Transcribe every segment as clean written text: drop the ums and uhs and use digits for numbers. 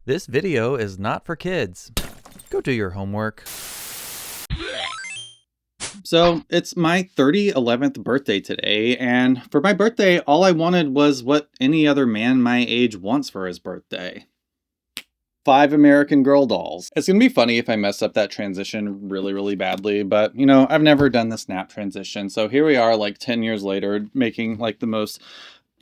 This video is not for kids. Go do your homework. So it's my 11th birthday today, and for my birthday, all I wanted was what any other man my age wants for his birthday. 5 American Girl dolls. It's gonna be funny if I mess up that transition really badly, but you know, I've never done the snap transition, so here we are like 10 years later, making like the most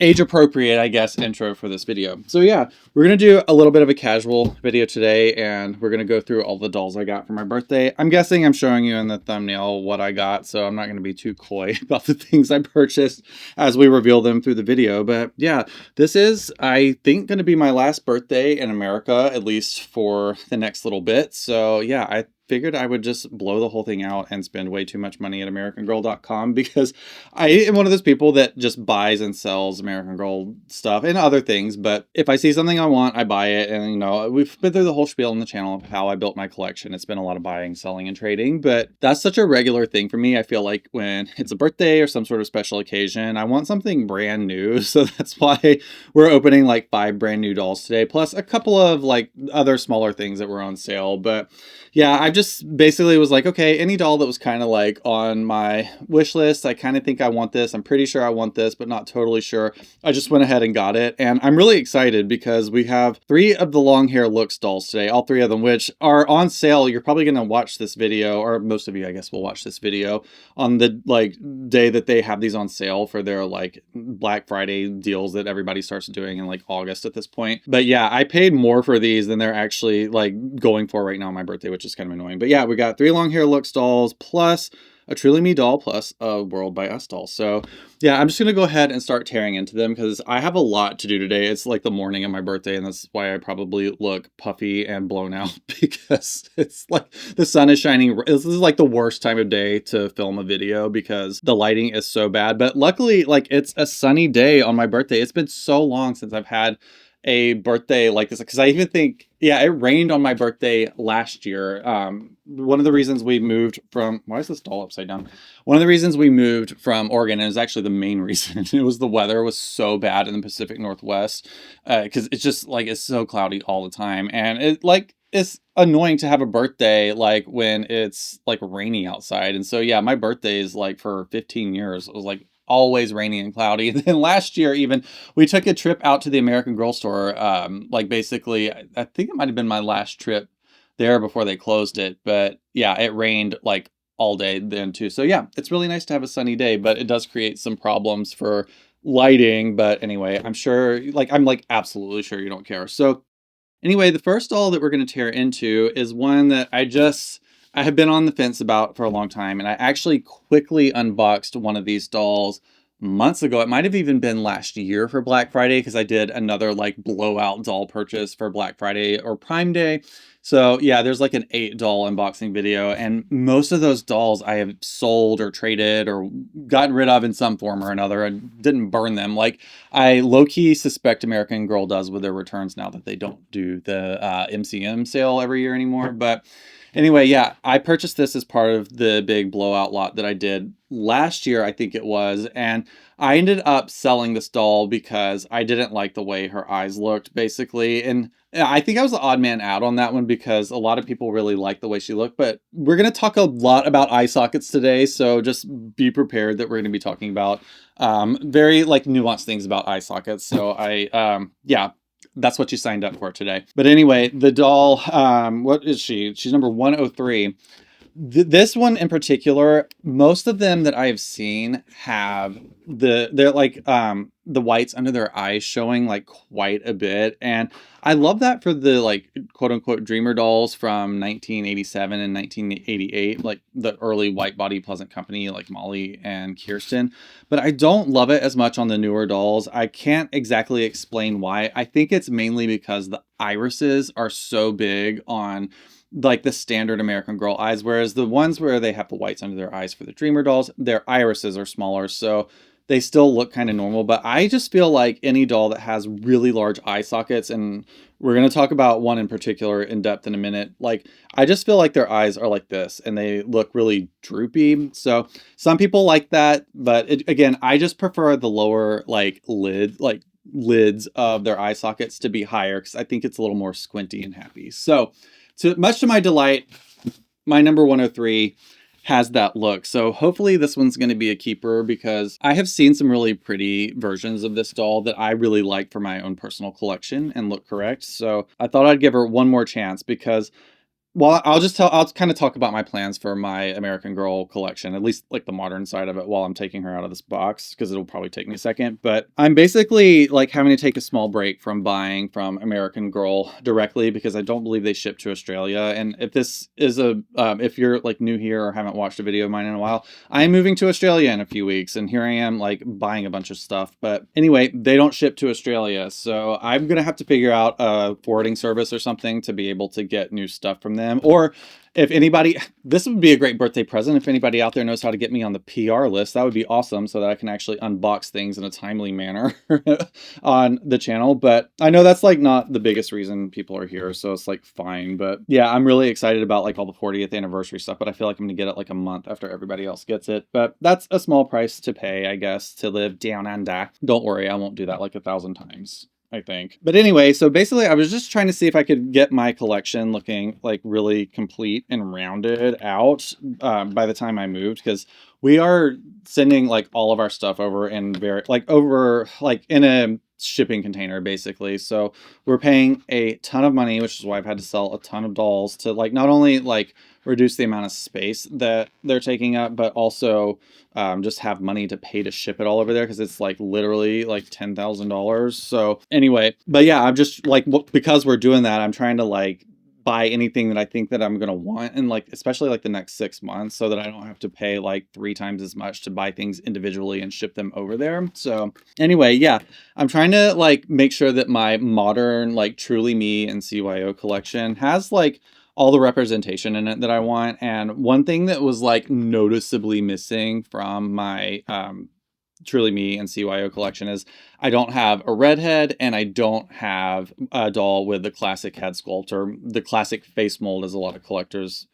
age-appropriate, I guess, intro for this video. So yeah, we're gonna do a little bit of a casual video today, and we're gonna go through all the dolls I got for my birthday. I'm guessing I'm showing you in the thumbnail what I got, so I'm not gonna be too coy about the things I purchased as we reveal them through the video. But yeah, this is, I think, gonna be my last birthday in America, at least for the next little bit. So yeah, I figured I would just blow the whole thing out and spend way too much money at AmericanGirl.com because I am one of those people that just buys and sells American Girl stuff and other things. But if I see something I want, I buy it. And, you know, we've been through the whole spiel on the channel of how I built my collection. It's been a lot of buying, selling, and trading. But that's such a regular thing for me. I feel like when it's a birthday or some sort of special occasion, I want something brand new. So that's why we're opening like 5 brand new dolls today, plus a couple of like other smaller things that were on sale. But yeah, I just basically was like, okay, any doll that was kind of like on my wish list, I kind of think I want this. I'm pretty sure I want this, but not totally sure. I just went ahead and got it. And I'm really excited because we have 3 of the long hair looks dolls today, all 3 of them, which are on sale. You're probably going to watch this video, or most of you, I guess, will watch this video on the like day that they have these on sale for their like Black Friday deals that everybody starts doing in like August at this point. But yeah, I paid more for these than they're actually like going for right now on my birthday, which is kind of annoying. But yeah, we got 3 long hair looks dolls plus a Truly Me doll plus a World by Us doll. So yeah, I'm just gonna go ahead and start tearing into them because I have a lot to do today. It's like the morning of my birthday, and that's why I probably look puffy and blown out because it's like the sun is shining. This is like the worst time of day to film a video because the lighting is so bad. But luckily, like, it's a sunny day on my birthday. It's been so long since I've had a birthday like this, because I even think, yeah, it rained on my birthday last year. One of the reasons we moved from, why is this doll upside down? One of the reasons we moved from Oregon, and it was actually the main reason, it was the weather was so bad in the Pacific Northwest, because it's just like, it's so cloudy all the time. And it like, it's annoying to have a birthday like when it's like rainy outside. And so yeah, my birthday is like for 15 years, it was like always rainy and cloudy. And then last year even, we took a trip out to the American Girl store. Like basically, I think it might have been my last trip there before they closed it. But yeah, it rained like all day then too. So yeah, it's really nice to have a sunny day, but it does create some problems for lighting. But anyway, I'm sure, like, I'm like absolutely sure you don't care. So anyway, the first doll that we're going to tear into is one that I have been on the fence about for a long time, and I actually quickly unboxed one of these dolls months ago. It might have even been last year for Black Friday, because I did another like blowout doll purchase for Black Friday or Prime Day. So yeah, there's like an 8 doll unboxing video, and most of those dolls I have sold or traded or gotten rid of in some form or another. I didn't burn them. Like, I low-key suspect American Girl does with their returns now that they don't do the MCM sale every year anymore. But anyway, yeah, I purchased this as part of the big blowout lot that I did last year, I think it was. And I ended up selling this doll because I didn't like the way her eyes looked, basically. And I think I was the odd man out on that one because a lot of people really liked the way she looked. But we're going to talk a lot about eye sockets today, so just be prepared that we're going to be talking about very like nuanced things about eye sockets. So yeah, that's what you signed up for today. But anyway, the doll, what is she? She's number 103. This one in particular, most of them that I have seen have they're like the whites under their eyes showing like quite a bit. And I love that for the like quote unquote dreamer dolls from 1987 and 1988, like the early white body Pleasant Company, like Molly and Kirsten. But I don't love it as much on the newer dolls. I can't exactly explain why. I think it's mainly because the irises are so big on like the standard American Girl eyes, whereas the ones where they have the whites under their eyes for the dreamer dolls, their irises are smaller, so they still look kind of normal. But I just feel like any doll that has really large eye sockets, and we're going to talk about one in particular in depth in a minute, like, I just feel like their eyes are like this and they look really droopy. So some people like that, but again, I just prefer the lower like lid, like lids of their eye sockets to be higher because I think it's a little more squinty and happy. So, much to my delight, my number 103 has that look. So hopefully this one's going to be a keeper because I have seen some really pretty versions of this doll that I really like for my own personal collection and look correct. So I thought I'd give her one more chance because I'll kind of talk about my plans for my American Girl collection, at least like the modern side of it while I'm taking her out of this box, because it'll probably take me a second. But I'm basically like having to take a small break from buying from American Girl directly because I don't believe they ship to Australia. And if this is if you're like new here or haven't watched a video of mine in a while, I am moving to Australia in a few weeks, and here I am like buying a bunch of stuff. But anyway, they don't ship to Australia, so I'm gonna have to figure out a forwarding service or something to be able to get new stuff from them. Or if anybody, this would be a great birthday present. If anybody out there knows how to get me on the PR list, that would be awesome so that I can actually unbox things in a timely manner on the channel. But I know that's like not the biggest reason people are here, so it's like fine. But yeah, I'm really excited about like all the 40th anniversary stuff, but I feel like I'm gonna get it like a month after everybody else gets it. But that's a small price to pay, I guess, to live down under. Don't worry, I won't do that like 1,000 times, I think. But anyway, so basically I was just trying to see if I could get my collection looking like really complete and rounded out by the time I moved, because we are sending like all of our stuff over in in a shipping container basically. So we're paying a ton of money, which is why I've had to sell a ton of dolls to like not only like reduce the amount of space that they're taking up, but also just have money to pay to ship it all over there because it's like literally like $10,000. So anyway, but yeah, I'm just like, because we're doing that, I'm trying to like buy anything that I think that I'm going to want in like, especially like the next 6 months, so that I don't have to pay like 3 times as much to buy things individually and ship them over there. So anyway, yeah, I'm trying to like make sure that my modern, like Truly Me and CYO collection has like all the representation in it that I want. And one thing that was like noticeably missing from my Truly Me and CYO collection is I don't have a redhead and I don't have a doll with the classic head sculpt, or the classic face mold as a lot of collectors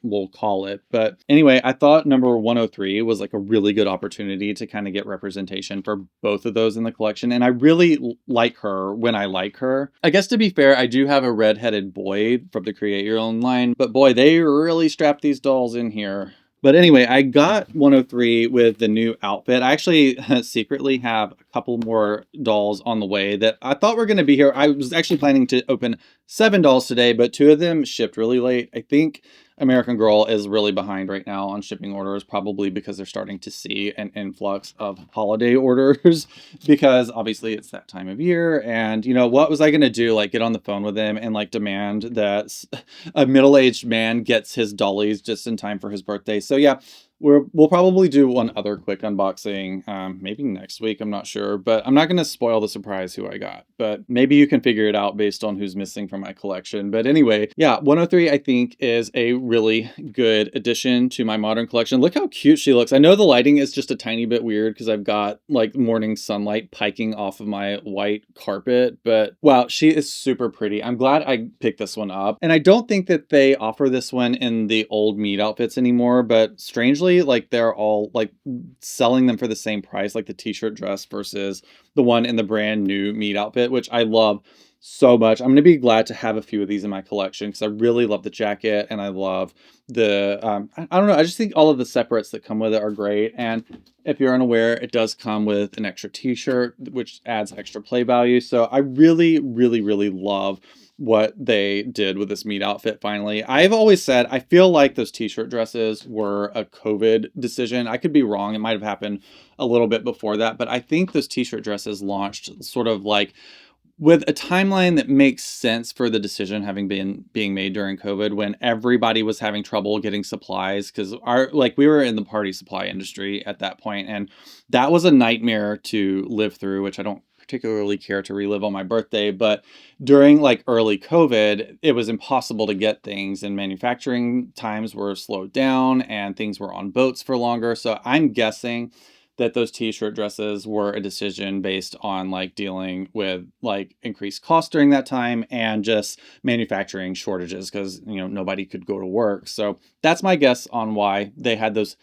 will call it. But anyway, I thought number 103 was like a really good opportunity to kind of get representation for both of those in the collection. And I really like her when I like her. I guess to be fair, I do have a redheaded boy from the Create Your Own line, but boy, they really strapped these dolls in here. But anyway, I got 103 with the new outfit. I actually secretly have a couple more dolls on the way that I thought were going to be here. I was actually planning to open 7 dolls today, but 2 of them shipped really late. I think American Girl is really behind right now on shipping orders, probably because they're starting to see an influx of holiday orders because obviously it's that time of year. And you know, what was I going to do? Like get on the phone with them and like demand that a middle-aged man gets his dollies just in time for his birthday. So yeah, we'll probably do one other quick unboxing maybe next week. I'm not sure, but I'm not going to spoil the surprise who I got, but maybe you can figure it out based on who's missing from my collection. But anyway, yeah, 103 I think is a really good addition to my modern collection. Look how cute she looks. I know the lighting is just a tiny bit weird because I've got like morning sunlight piking off of my white carpet, but wow, she is super pretty. I'm glad I picked this one up. And I don't think that they offer this one in the old meat outfits anymore, but strangely, like they're all like selling them for the same price, like the t-shirt dress versus the one in the brand new meat outfit, which I love so much. I'm going to be glad to have a few of these in my collection because I really love the jacket and I love the, I don't know, I just think all of the separates that come with it are great. And if you're unaware, it does come with an extra t-shirt, which adds extra play value. So I really, really, really love what they did with this meat outfit finally. I've always said I feel like those t-shirt dresses were a COVID decision. I could be wrong. It might have happened a little bit before that, but I think those t-shirt dresses launched sort of like with a timeline that makes sense for the decision having been being made during COVID, when everybody was having trouble getting supplies, because we were in the party supply industry at that point, and that was a nightmare to live through, which I don't particularly care to relive on my birthday. But during like early COVID, it was impossible to get things, and manufacturing times were slowed down and things were on boats for longer. So I'm guessing that those t-shirt dresses were a decision based on like dealing with like increased costs during that time and just manufacturing shortages because, you know, nobody could go to work. So that's my guess on why they had those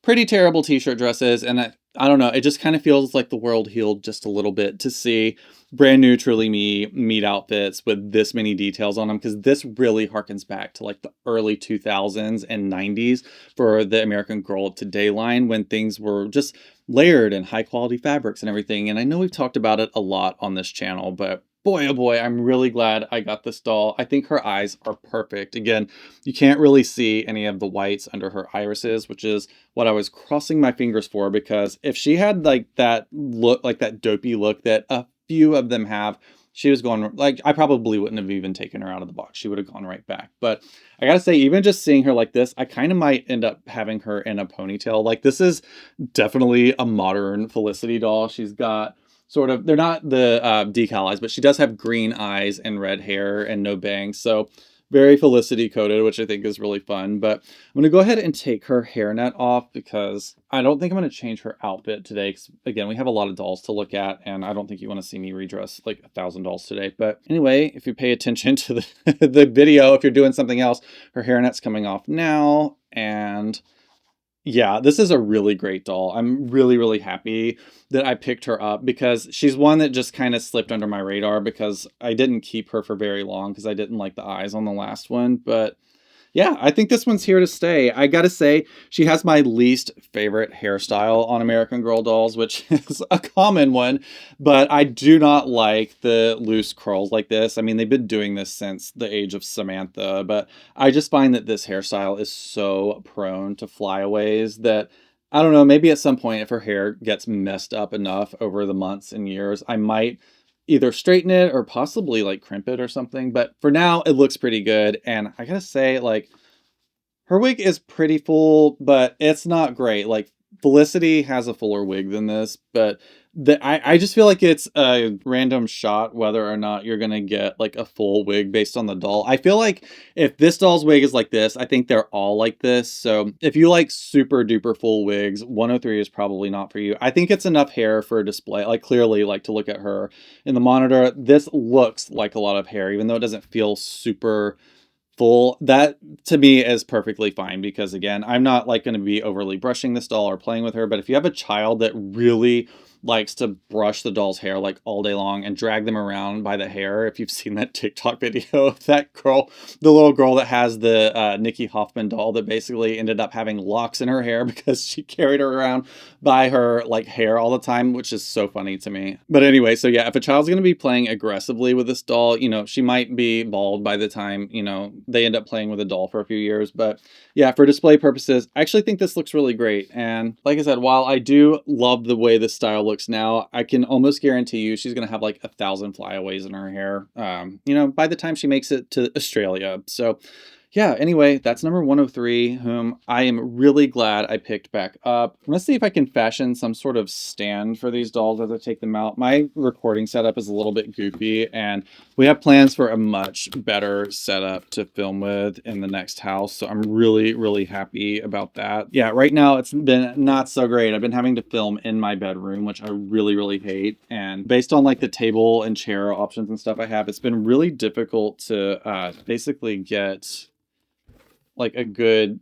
pretty terrible t-shirt dresses. And I don't know, it just kind of feels like the world healed just a little bit to see brand new Truly Me meat outfits with this many details on them, because this really harkens back to like the early 2000s and 90s for the American Girl of Today line, when things were just layered in high quality fabrics and everything. And I know we've talked about it a lot on this channel, but boy, oh boy, I'm really glad I got this doll. I think her eyes are perfect. Again, you can't really see any of the whites under her irises, which is what I was crossing my fingers for, because if she had like that look, like that dopey look that a few of them have, she was going, like, I probably wouldn't have even taken her out of the box. She would have gone right back. But I gotta say, even just seeing her like this, I kind of might end up having her in a ponytail. Like, this is definitely a modern Felicity doll. She's got sort of, they're not the decal eyes, but she does have green eyes and red hair and no bangs. So very Felicity coded, which I think is really fun. But I'm going to go ahead and take her hairnet off, because I don't think I'm going to change her outfit today. Because again, we have a lot of dolls to look at, and I don't think you want to see me redress like 1,000 dolls today. But anyway, if you pay attention to the video, if you're doing something else, her hairnet's coming off now. And yeah, this is a really great doll. I'm really, really happy that I picked her up, because she's one that just kind of slipped under my radar because I didn't keep her for very long because I didn't like the eyes on the last one. But yeah, I think this one's here to stay. I gotta say, she has my least favorite hairstyle on American Girl dolls, which is a common one, but I do not like the loose curls like this. I mean, they've been doing this since the age of Samantha, but I just find that this hairstyle is so prone to flyaways that, I don't know, maybe at some point if her hair gets messed up enough over the months and years, I might either straighten it or possibly like crimp it or something. But for now, it looks pretty good. And I gotta say, like, her wig is pretty full, but it's not great. Like, Felicity has a fuller wig than this, but I just feel like it's a random shot whether or not you're gonna get like a full wig based on the doll. I feel like if this doll's wig is like this, I think they're all like this. So if you like super duper full wigs, 103 is probably not for you. I think it's enough hair for a display. Like, clearly, like, to look at her in the monitor, this looks like a lot of hair, even though it doesn't feel super full. That to me is perfectly fine, because again, I'm not like going to be overly brushing this doll or playing with her. But if you have a child that really likes to brush the doll's hair like all day long and drag them around by the hair, if you've seen that TikTok video of that girl, the little girl that has the Nikki Hoffman doll that basically ended up having locks in her hair because she carried her around by her like hair all the time, which is so funny to me. But anyway, so yeah, if a child's going to be playing aggressively with this doll, you know, she might be bald by the time, you know, they end up playing with a doll for a few years. But yeah, for display purposes, I actually think this looks really great. And like I said, while I do love the way this style looks now, I can almost guarantee you she's going to have like 1,000 flyaways in her hair, you know, by the time she makes it to Australia. So yeah, anyway, that's number 103, whom I am really glad I picked back up. Let's see if I can fashion some sort of stand for these dolls as I take them out. My recording setup is a little bit goofy, and we have plans for a much better setup to film with in the next house. So I'm really, really happy about that. Yeah, right now it's been not so great. I've been having to film in my bedroom, which I really, really hate. And based on like the table and chair options and stuff I have, it's been really difficult to basically get like a good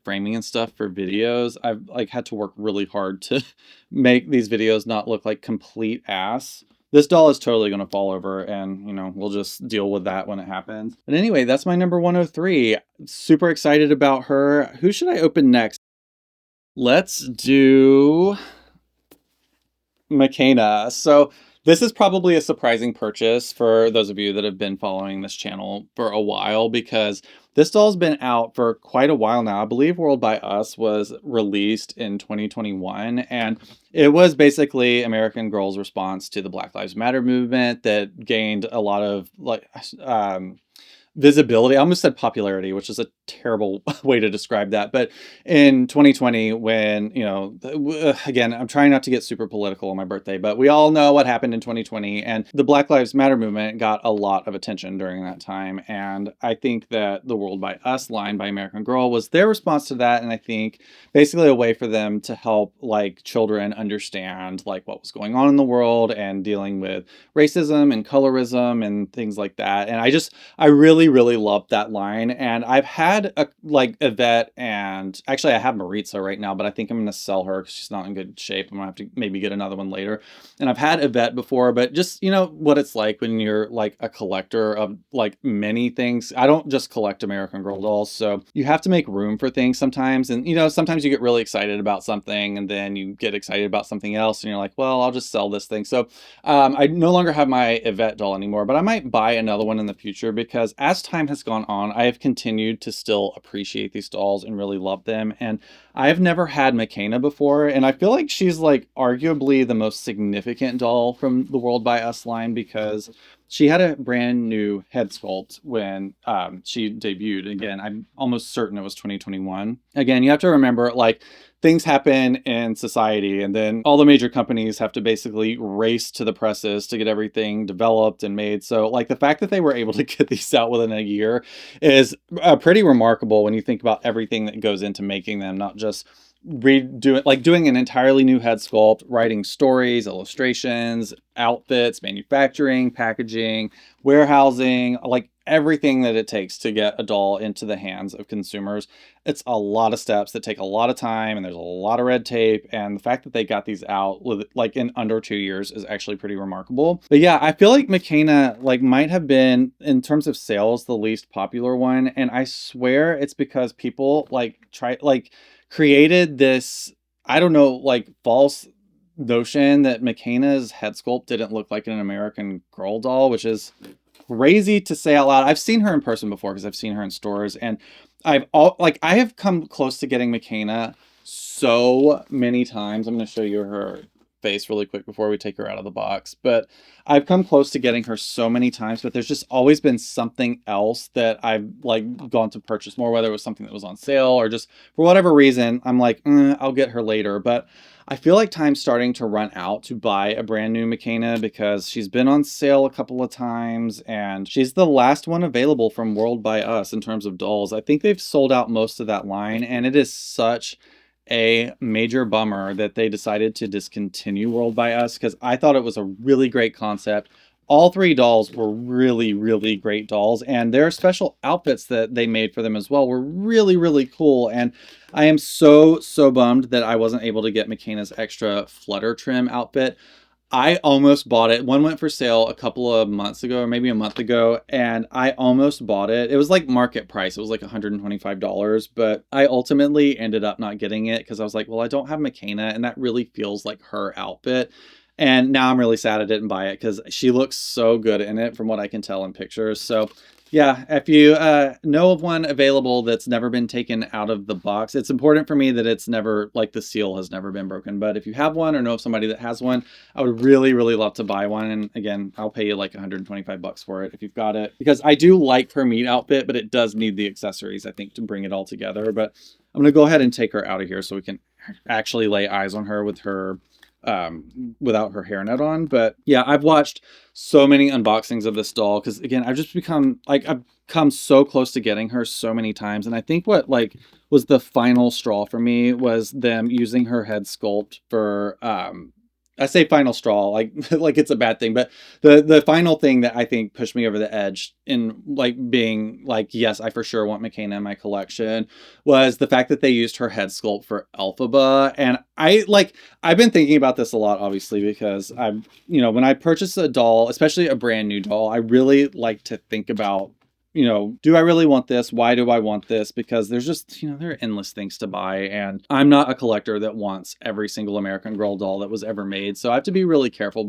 framing and stuff for videos. I've like had to work really hard to make these videos not look like complete ass. This doll is totally going to fall over, and you know, we'll just deal with that when it happens. But anyway, that's my number 103. Super excited about her. Who should I open next? Let's do McKenna. So this is probably a surprising purchase for those of you that have been following this channel for a while, because this doll's been out for quite a while now. I believe World by Us was released in 2021, and it was basically American Girl's response to the Black Lives Matter movement that gained a lot of like visibility. I almost said popularity, which is a terrible way to describe that. But in 2020, when, you know, again, I'm trying not to get super political on my birthday, but we all know what happened in 2020, and the Black Lives Matter movement got a lot of attention during that time. And I think that the World by Us line by American Girl was their response to that. And I think basically a way for them to help like children understand like what was going on in the world and dealing with racism and colorism and things like that. And I really really, really loved that line. And I've had a like Yvette, and actually I have Maritza right now, but I think I'm going to sell her because she's not in good shape. I'm going to have to maybe get another one later. And I've had Yvette before, but just, you know, what it's like when you're like a collector of like many things. I don't just collect American Girl dolls, so you have to make room for things sometimes. And, you know, sometimes you get really excited about something and then you get excited about something else and you're like, well, I'll just sell this thing. So I no longer have my Yvette doll anymore, but I might buy another one in the future because as time has gone on, I have continued to still appreciate these dolls and really love them. And I've never had Makena before, and I feel like she's like arguably the most significant doll from the World by Us line because she had a brand new head sculpt when she debuted. Again, I'm almost certain it was 2021. Again, you have to remember, like, things happen in society, and then all the major companies have to basically race to the presses to get everything developed and made. So, like, the fact that they were able to get these out within a year is pretty remarkable when you think about everything that goes into making them, not just redo it, like doing an entirely new head sculpt, writing stories, illustrations, outfits, manufacturing, packaging, warehousing, like everything that it takes to get a doll into the hands of consumers. It's a lot of steps that take a lot of time, and there's a lot of red tape, and the fact that they got these out with like in under 2 years is actually pretty remarkable. But yeah, I feel like Makena like might have been, in terms of sales, the least popular one, and I swear it's because people created this, I don't know, like false notion that Makena's head sculpt didn't look like an American Girl doll, which is crazy to say out loud. I've seen her in person before because I've seen her in stores, and I have come close to getting Makena so many times. I'm going to show you her face really quick before we take her out of the box, but I've come close to getting her so many times, but there's just always been something else that I've like gone to purchase more, whether it was something that was on sale or just for whatever reason I'm like, I'll get her later. But I feel like time's starting to run out to buy a brand new Makena because she's been on sale a couple of times and she's the last one available from World by Us in terms of dolls. I think they've sold out most of that line, and it is such a major bummer that they decided to discontinue World by Us because I thought it was a really great concept. All three dolls were really, really great dolls, and their special outfits that they made for them as well were really, really cool. And I am so bummed that I wasn't able to get Makena's extra flutter trim outfit. I almost bought it. One went for sale a couple of months ago, or maybe a month ago, and I almost bought it. It was like market price. It was like $125, but I ultimately ended up not getting it because I was like, well, I don't have Makena, and that really feels like her outfit. And now I'm really sad I didn't buy it because she looks so good in it from what I can tell in pictures. So yeah, if you know of one available that's never been taken out of the box, it's important for me that it's never, like the seal has never been broken. But if you have one or know of somebody that has one, I would really, really love to buy one. And again, I'll pay you like $125 for it if you've got it. Because I do like her meat outfit, but it does need the accessories, I think, to bring it all together. But I'm going to go ahead and take her out of here so we can actually lay eyes on her with her without her hairnet on. But yeah, I've watched so many unboxings of this doll because again, I've come so close to getting her so many times. And I think what like was the final straw for me was them using her head sculpt for I say final straw like like it's a bad thing, but the final thing that I think pushed me over the edge in like being like, yes, I for sure want Makena in my collection, was the fact that they used her head sculpt for Elphaba. And I've been thinking about this a lot, obviously, because when I purchase a doll, especially a brand new doll, I really like to think about, do I really want this? Why do I want this? Because there's just, there are endless things to buy. And I'm not a collector that wants every single American Girl doll that was ever made. So I have to be really careful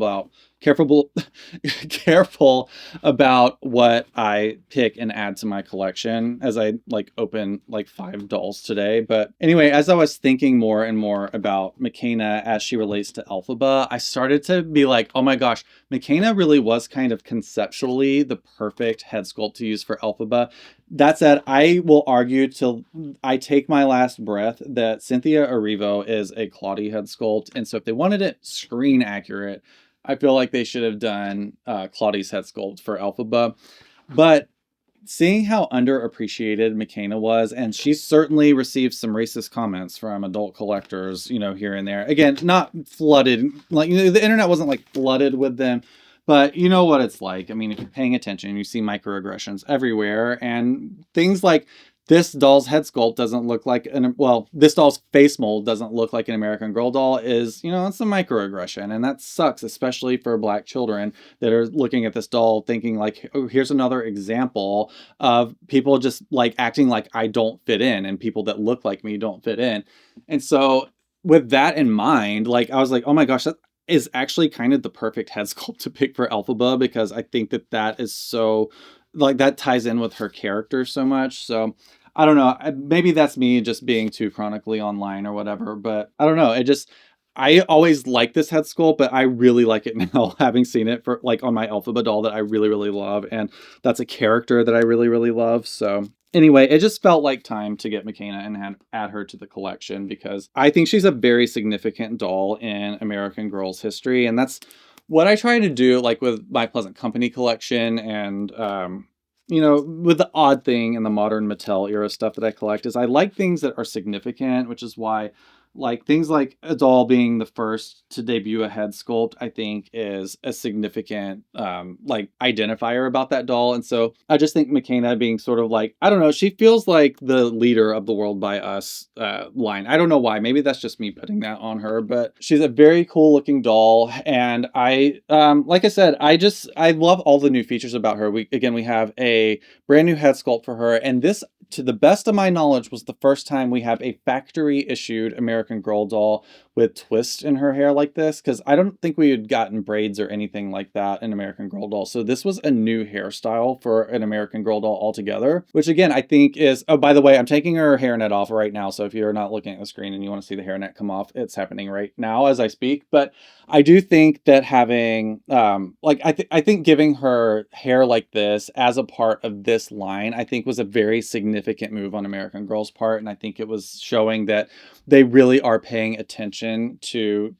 about what I pick and add to my collection as I open 5 dolls today. But anyway, as I was thinking more and more about Makena as she relates to Elphaba, I started to be like, oh my gosh, Makena really was kind of conceptually the perfect head sculpt to use for Elphaba. That said, I will argue till I take my last breath that Cynthia Erivo is a Claudie head sculpt. And so if they wanted it screen accurate, I feel like they should have done Claudie's head sculpt for Elphaba. But seeing how underappreciated Makena was, and she certainly received some racist comments from adult collectors, here and there. Again, not flooded, the internet wasn't flooded with them, But you know what it's like. I mean, if you're paying attention, you see microaggressions everywhere, and things like this doll's head sculpt doesn't look like this doll's face mold doesn't look like an American Girl doll is, it's a microaggression. And that sucks, especially for Black children that are looking at this doll thinking like, oh, here's another example of people just like acting like I don't fit in and people that look like me don't fit in. And so with that in mind, like I was like, oh my gosh, that is actually kind of the perfect head sculpt to pick for Elphaba, because I think that is so like that ties in with her character so much. So I don't know. Maybe that's me just being too chronically online or whatever, but I don't know. I always like this head sculpt, but I really like it now, having seen it for like on my Elphaba doll that I really, really love. And that's a character that I really, really love. So anyway, it just felt like time to get Makena and add her to the collection, because I think she's a very significant doll in American Girl's history. And that's what I try to do, like with my Pleasant Company collection and, with the Odd Thing and the modern Mattel era stuff that I collect, is I like things that are significant, which is why like things like a doll being the first to debut a head sculpt, I think is a significant like identifier about that doll. And so I just think Makena being sort of like, I don't know, she feels like the leader of the World by Us line. I don't know why. Maybe that's just me putting that on her, but she's a very cool looking doll. And I, like I said, I love all the new features about her. We have a brand new head sculpt for her. And this, to the best of my knowledge, was the first time we have a factory issued American Girl doll with twists in her hair like this, because I don't think we had gotten braids or anything like that in American Girl doll. So this was a new hairstyle for an American Girl doll altogether, which again, I think is, oh, by the way, I'm taking her hairnet off right now. So if you're not looking at the screen and you want to see the hairnet come off, it's happening right now as I speak. But I do think that having, I think giving her hair like this as a part of this line, I think was a very significant move on American Girl's part. And I think it was showing that they really are paying attention to,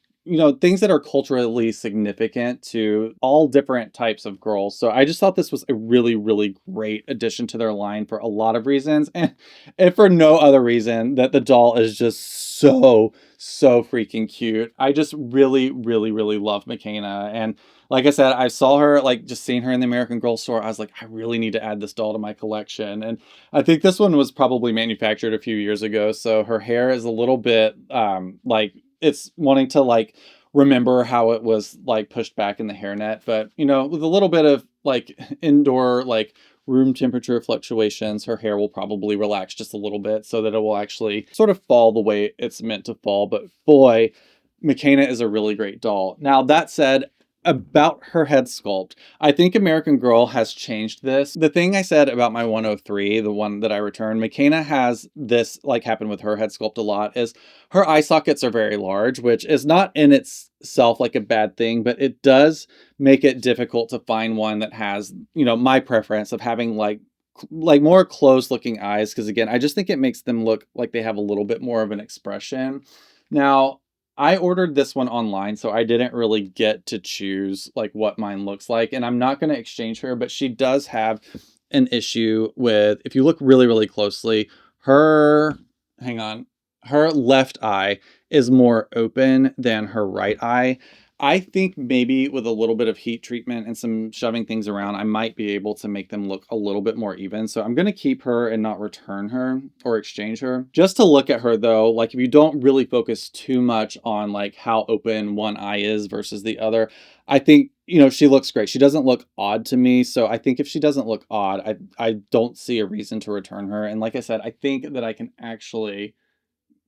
things that are culturally significant to all different types of girls. So I just thought this was a really, really great addition to their line for a lot of reasons. And for no other reason that the doll is just so freaking cute. I just really, really, really love Makena. And like I said, I saw her, like just seeing her in the American Girl store, I was like, I really need to add this doll to my collection. And I think this one was probably manufactured a few years ago. So her hair is a little bit like it's wanting to like remember how it was like pushed back in the hairnet. But, with a little bit of like indoor, like room temperature fluctuations, her hair will probably relax just a little bit so that it will actually sort of fall the way it's meant to fall. But boy, Makena is a really great doll. Now, that said, about her head sculpt, I think American Girl has changed this. The thing I said about my 103, the one that I returned, Makena has this like happen with her head sculpt a lot, is her eye sockets are very large, which is not in itself like a bad thing, but it does make it difficult to find one that has, my preference of having like more closed looking eyes. Because again, I just think it makes them look like they have a little bit more of an expression. Now, I ordered this one online, so I didn't really get to choose like what mine looks like. And I'm not going to exchange her, but she does have an issue with, if you look really, really closely, her left eye is more open than her right eye. I think maybe with a little bit of heat treatment and some shoving things around, I might be able to make them look a little bit more even. So I'm going to keep her and not return her or exchange her. Just to look at her though, like if you don't really focus too much on like how open one eye is versus the other, I think, she looks great. She doesn't look odd to me. So I think if she doesn't look odd, I don't see a reason to return her. And like I said, I think that I can actually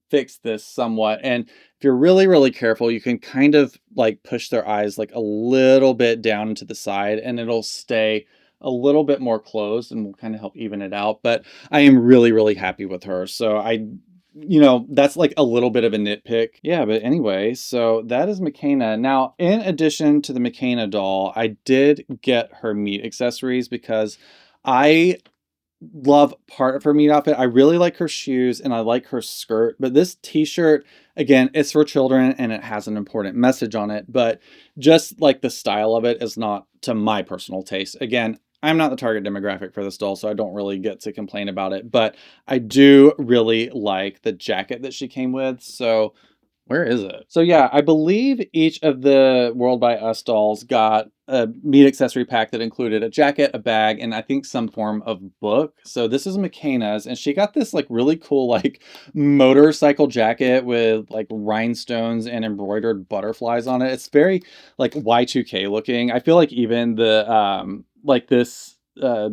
fix this somewhat. And if you're really, really careful, you can kind of like push their eyes like a little bit down to the side and it'll stay a little bit more closed and will kind of help even it out. But I am really, really happy with her. So that's like a little bit of a nitpick. Yeah, but anyway, so that is Makena. Now, in addition to the Makena doll, I did get her meat accessories because I love part of her meat outfit. I really like her shoes and I like her skirt, but this t-shirt, again, it's for children and it has an important message on it, but just like the style of it is not to my personal taste. Again, I'm not the target demographic for this doll, so I don't really get to complain about it, but I do really like the jacket that she came with. So Where is it? So yeah, I believe each of the World by Us dolls got a meat accessory pack that included a jacket, a bag, and I think some form of book. So this is McKenna's, and she got this like really cool like motorcycle jacket with like rhinestones and embroidered butterflies on it. It's very like Y2K looking. I feel like even the like this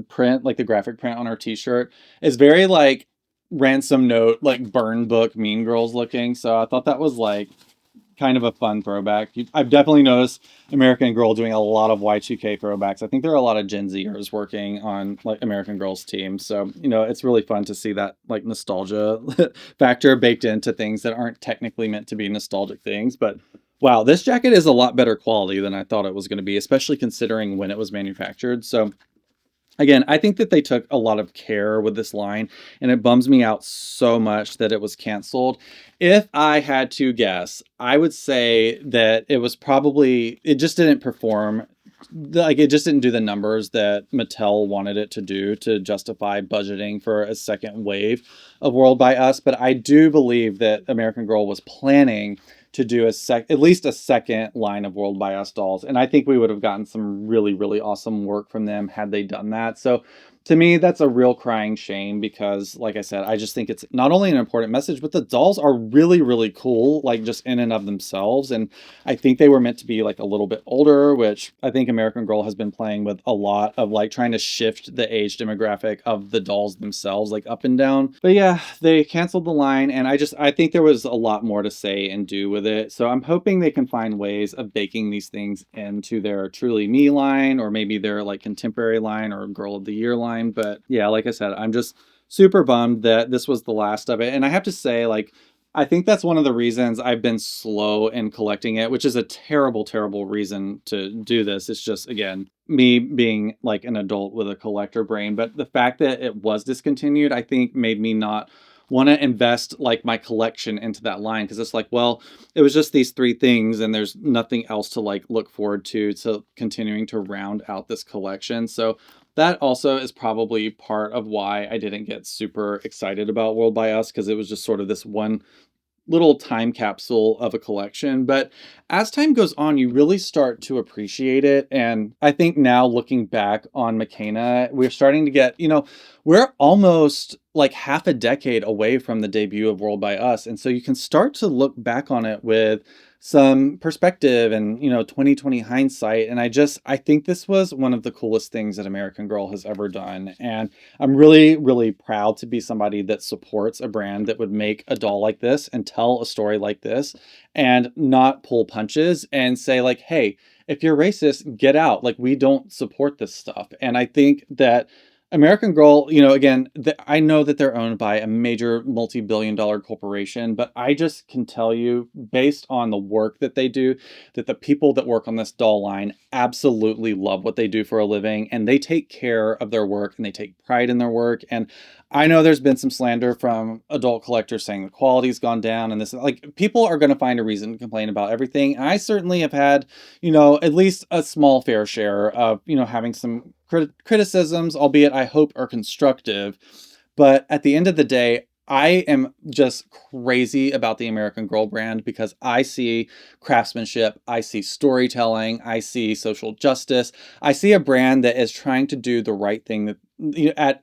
print, like the graphic print on her t-shirt is very like ransom note, like burn book Mean Girls looking. So I thought that was like kind of a fun throwback. I've definitely noticed American Girl doing a lot of Y2K throwbacks. I think there are a lot of Gen Zers working on like American Girl's team. So, you know, it's really fun to see that like nostalgia factor baked into things that aren't technically meant to be nostalgic things. But wow, this jacket is a lot better quality than I thought it was going to be, especially considering when it was manufactured. So again, I think that they took a lot of care with this line, and it bums me out so much that it was canceled. If I had to guess, I would say that it was probably, it just didn't perform. Like, it just didn't do the numbers that Mattel wanted it to do to justify budgeting for a second wave of World by Us. But I do believe that American Girl was planning to do at least a second line of World by Us dolls. And I think we would have gotten some really, really awesome work from them had they done that. So to me, that's a real crying shame because, like I said, I just think it's not only an important message, but the dolls are really, really cool, like just in and of themselves. And I think they were meant to be like a little bit older, which I think American Girl has been playing with a lot of like trying to shift the age demographic of the dolls themselves, like up and down. But yeah, they canceled the line, and I think there was a lot more to say and do with it. So I'm hoping they can find ways of baking these things into their Truly Me line, or maybe their like contemporary line or Girl of the Year line. But yeah, like I said, I'm just super bummed that this was the last of it. And I have to say, like, I think that's one of the reasons I've been slow in collecting it, which is a terrible, terrible reason to do this. It's just, again, me being like an adult with a collector brain. But the fact that it was discontinued, I think made me not want to invest like my collection into that line, because it's like, well, it was just these three things and there's nothing else to like look forward to continuing to round out this collection. So that also is probably part of why I didn't get super excited about World by Us, because it was just sort of this one little time capsule of a collection. But as time goes on, you really start to appreciate it. And I think now looking back on McKenna, we're starting to get, you know, we're almost like half a decade away from the debut of World by Us. And so you can start to look back on it with some perspective and, you know, 2020 hindsight. And I think this was one of the coolest things that American Girl has ever done. And I'm really, really proud to be somebody that supports a brand that would make a doll like this and tell a story like this and not pull punches and say like, hey, if you're racist, get out. Like, we don't support this stuff. And I think that American Girl, you know, again, I know that they're owned by a major multi-billion-dollar corporation, but I just can tell you, based on the work that they do, that the people that work on this doll line absolutely love what they do for a living, and they take care of their work and they take pride in their work. And I know there's been some slander from adult collectors saying the quality's gone down, and this, like, people are going to find a reason to complain about everything. And I certainly have had, you know, at least a small fair share of, you know, having some criticisms, albeit I hope are constructive. But at the end of the day, I am just crazy about the American Girl brand because I see craftsmanship, I see storytelling, I see social justice. I see a brand that is trying to do the right thing, that, you know,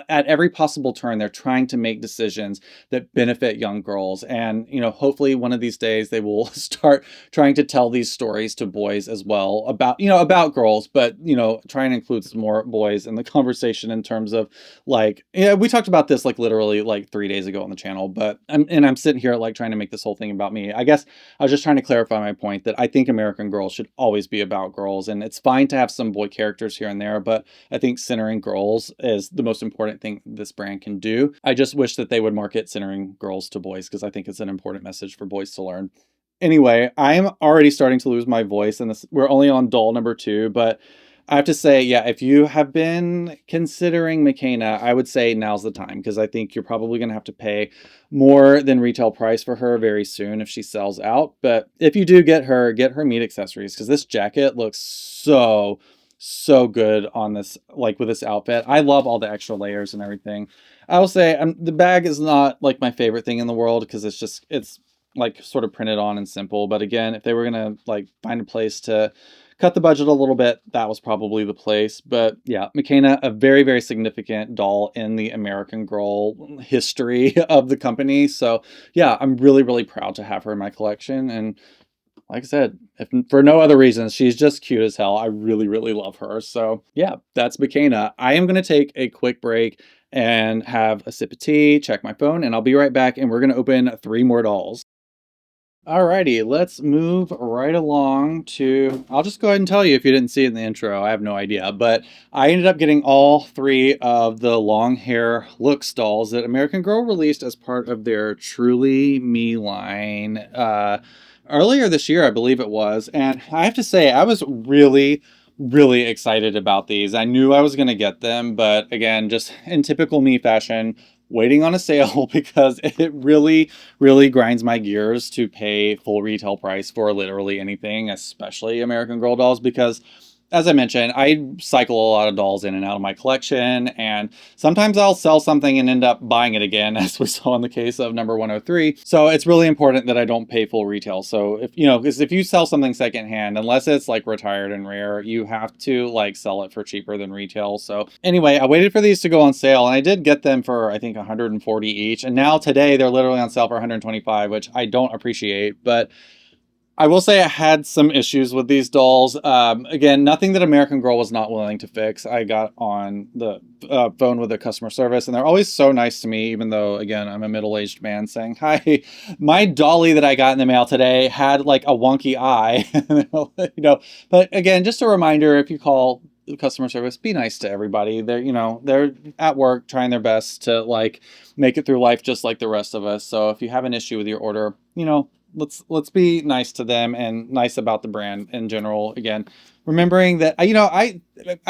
at every possible turn, they're trying to make decisions that benefit young girls. And, you know, hopefully one of these days they will start trying to tell these stories to boys as well about, you know, about girls, but, you know, try and include some more boys in the conversation in terms of like, yeah, we talked about this like literally like 3 days ago on the channel, but I'm sitting here like trying to make this whole thing about me. I guess I was just trying to clarify my point that I think American Girl should always be about girls, and it's fine to have some boy characters here and there, but I think centering girls is the most important thing this brand can do. I just wish that they would market centering girls to boys, because I think it's an important message for boys to learn. Anyway, I'm already starting to lose my voice, and we're only on doll number 2, but I have to say, yeah, if you have been considering McKenna, I would say now's the time, because I think you're probably going to have to pay more than retail price for her very soon if she sells out. But if you do get her meat accessories, because this jacket looks so good on this, like with this outfit. I love all the extra layers and everything. I will say the bag is not like my favorite thing in the world, because it's like sort of printed on and simple. But again, if they were gonna like find a place to cut the budget a little bit, that was probably the place. But yeah, McKenna, a very, very significant doll in the American Girl history of the company. So yeah, I'm really, really proud to have her in my collection. And like I said, if for no other reason, she's just cute as hell. I really, really love her. So yeah, that's McKenna. I am going to take a quick break and have a sip of tea, check my phone, and I'll be right back. And we're going to open 3 more dolls. Alrighty, let's move right along to, I'll just go ahead and tell you if you didn't see it in the intro, I have no idea, but I ended up getting all 3 of the long hair looks dolls that American Girl released as part of their Truly Me line earlier this year, I believe it was. And I have to say, I was really, really excited about these. I knew I was going to get them, but again, just in typical me fashion, waiting on a sale because it really, really grinds my gears to pay full retail price for literally anything, especially American Girl dolls, because as I mentioned, I cycle a lot of dolls in and out of my collection, and sometimes I'll sell something and end up buying it again, as we saw in the case of number 103. So it's really important that I don't pay full retail. So if, you know, because if you sell something secondhand, unless it's like retired and rare, you have to like sell it for cheaper than retail. So anyway, I waited for these to go on sale, and I did get them for, I think, 140 each. And now today they're literally on sale for 125, which I don't appreciate, but I will say I had some issues with these dolls. Again, nothing that American Girl was not willing to fix. I got on the phone with the customer service, and they're always so nice to me, even though, again, I'm a middle-aged man saying, hi, my dolly that I got in the mail today had like a wonky eye. You know, but again, just a reminder, if you call customer service, be nice to everybody. They're, you know, they're at work trying their best to like make it through life just like the rest of us. So if you have an issue with your order, you know, let's be nice to them and nice about the brand in general. Again, remembering that, you know, I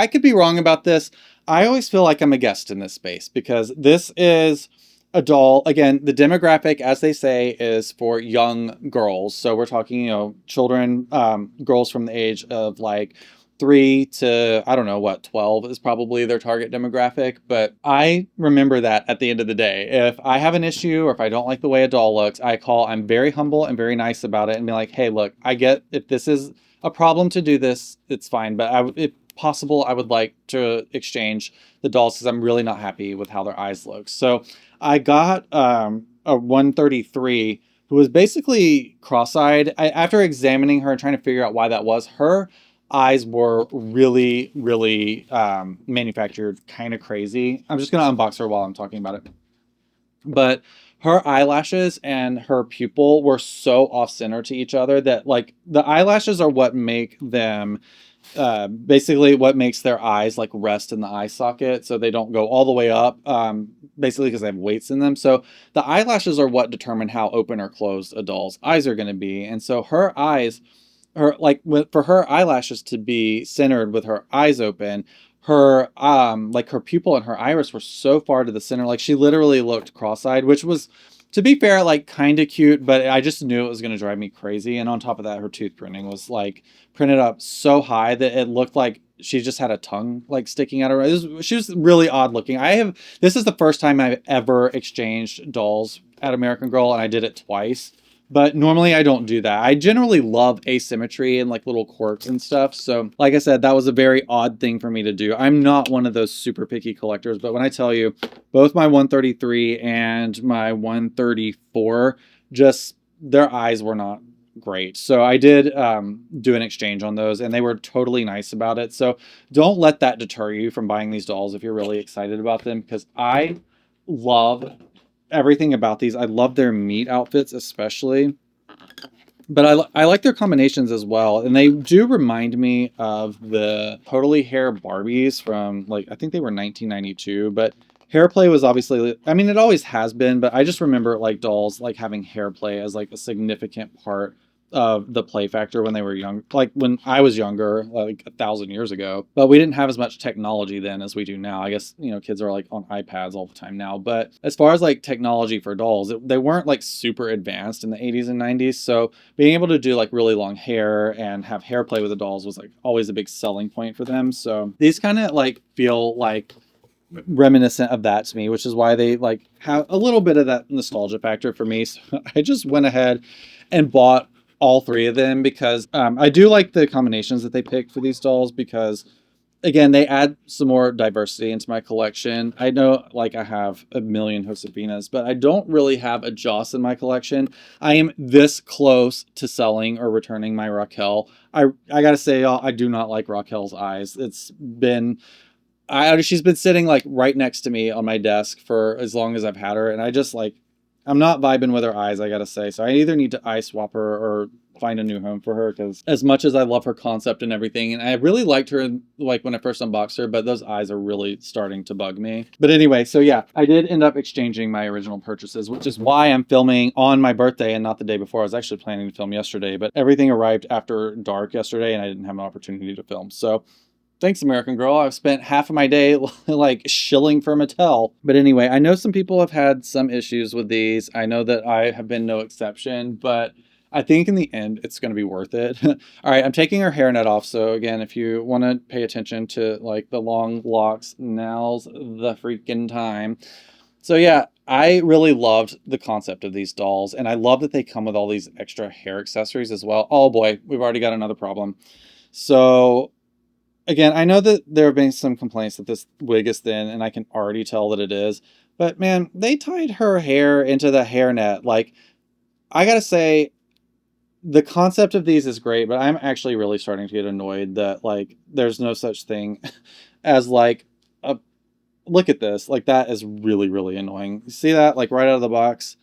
could be wrong about this. I always feel like I'm a guest in this space because this is a doll. Again, the demographic, as they say, is for young girls. So we're talking, you know, children, girls from the age of like 3 to, I don't know what, 12 is probably their target demographic. But I remember that at the end of the day, if I have an issue or if I don't like the way a doll looks, I'm very humble and very nice about it and be like, hey, look, I get if this is a problem to do this, it's fine. But if possible, I would like to exchange the dolls because I'm really not happy with how their eyes look. So I got a 133 who was basically cross-eyed. After examining her and trying to figure out why that was, her eyes were really, really manufactured kind of crazy. I'm just going to unbox her while I'm talking about it. But her eyelashes and her pupil were so off-center to each other that like the eyelashes are what make them basically what makes their eyes like rest in the eye socket so they don't go all the way up, basically because they have weights in them. So the eyelashes are what determine how open or closed a doll's eyes are going to be. And so her eyes, for her eyelashes to be centered with her eyes open, her like her pupil and her iris were so far to the center, like she literally looked cross-eyed, which was, to be fair, like kind of cute, but I just knew it was going to drive me crazy. And on top of that, her tooth printing was like printed up so high that it looked like she just had a tongue like sticking out of her. She was really odd looking. This is the first time I've ever exchanged dolls at American Girl, and I did it twice. But normally I don't do that. I generally love asymmetry and like little quirks and stuff. So like I said, that was a very odd thing for me to do. I'm not one of those super picky collectors, but when I tell you both my 133 and my 134, just their eyes were not great. So I did do an exchange on those and they were totally nice about it. So don't let that deter you from buying these dolls if you're really excited about them, because I love everything about these. I love their meat outfits especially, but I like their combinations as well. And they do remind me of the Totally Hair Barbies from like, I think they were 1992, but hair play was obviously, I mean, it always has been, but I just remember like dolls like having hair play as like a significant part of the play factor when they were young, like when I was younger, like 1,000 years ago. But we didn't have as much technology then as we do now. I guess, you know, kids are like on iPads all the time now. But as far as like technology for dolls, they weren't like super advanced in the 80s and 90s. So being able to do like really long hair and have hair play with the dolls was like always a big selling point for them. So these kind of like feel like reminiscent of that to me, which is why they like have a little bit of that nostalgia factor for me. So I just went ahead and bought all three of them because I do like the combinations that they pick for these dolls because again, they add some more diversity into my collection. I know like I have a million Josefinas, but I don't really have a Joss in my collection. I am this close to selling or returning my Raquel. I gotta say, y'all, I do not like Raquel's eyes. It's been she's been sitting like right next to me on my desk for as long as I've had her, and I just like I'm not vibing with her eyes, I gotta say. So I either need to eye swap her or find a new home for her because as much as I love her concept and everything, and I really liked her like when I first unboxed her, but those eyes are really starting to bug me. But anyway, so yeah, I did end up exchanging my original purchases, which is why I'm filming on my birthday and not the day before. I was actually planning to film yesterday, but everything arrived after dark yesterday and I didn't have an opportunity to film. So thanks, American Girl. I've spent half of my day like shilling for Mattel. But anyway, I know some people have had some issues with these. I know that I have been no exception, but I think in the end, it's going to be worth it. All right, I'm taking her hairnet off. So again, if you want to pay attention to like the long locks, now's the freaking time. So yeah, I really loved the concept of these dolls. And I love that they come with all these extra hair accessories as well. Oh boy, we've already got another problem. So again, I know that there have been some complaints that this wig is thin, and I can already tell that it is. But man, they tied her hair into the hairnet. Like, I gotta say, the concept of these is great, but I'm actually really starting to get annoyed that, like, there's no such thing as, like, a... Look at this. Like, that is really, really annoying. You see that? Like, right out of the box?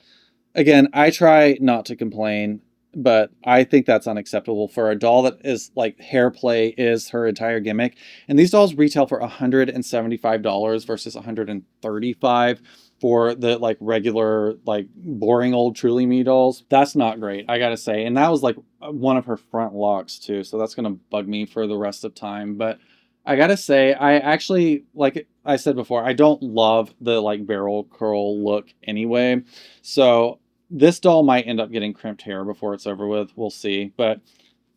Again, I try not to complain, but I think that's unacceptable for a doll that is like hair play is her entire gimmick. And these dolls retail for $175 versus $135 for the like regular, like boring old Truly Me dolls. That's not great, I gotta say. And that was like one of her front locks too. So that's gonna bug me for the rest of time. But I gotta say, I actually, like I said before, I don't love the like barrel curl look anyway. So this doll might end up getting crimped hair before it's over with. We'll see. But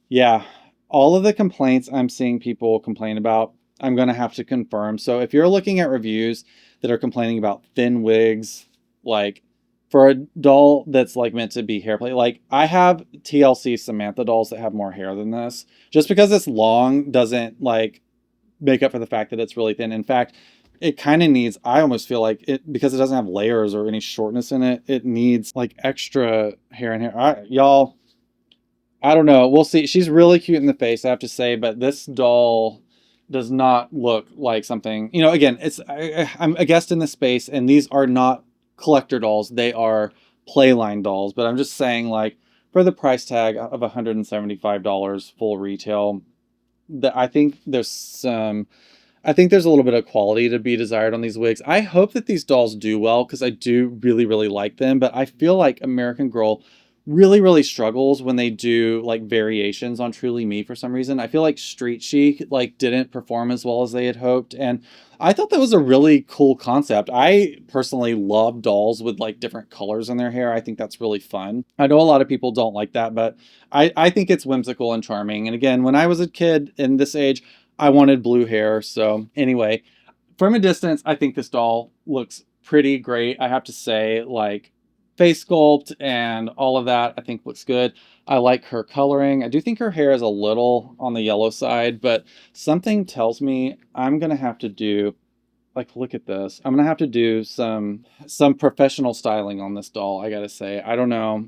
yeah, all of the complaints I'm seeing people complain about, I'm going to have to confirm. So if you're looking at reviews that are complaining about thin wigs, like for a doll that's like meant to be hair play, like I have TLC Samantha dolls that have more hair than this. Just because it's long doesn't like make up for the fact that it's really thin. In fact, it kind of needs, I almost feel like it, because it doesn't have layers or any shortness in it, it needs like extra hair in here. Y'all, I don't know. We'll see. She's really cute in the face, I have to say, but this doll does not look like something, you know, again, I'm a guest in this space and these are not collector dolls. They are playline dolls, but I'm just saying like for the price tag of $175 full retail, that I think there's a little bit of quality to be desired on these wigs. I hope that these dolls do well because I do really, really like them. But I feel like American Girl really, really struggles when they do like variations on Truly Me for some reason. I feel like Street Chic like didn't perform as well as they had hoped. And I thought that was a really cool concept. I personally love dolls with like different colors in their hair. I think that's really fun. I know a lot of people don't like that, but I think it's whimsical and charming. And again, when I was a kid in this age, I wanted blue hair. So anyway, from a distance, I think this doll looks pretty great. I have to say, like face sculpt and all of that, I think looks good. I like her coloring. I do think her hair is a little on the yellow side, but something tells me I'm going to have to do, like, look at this. I'm going to have to do some professional styling on this doll, I got to say. I don't know.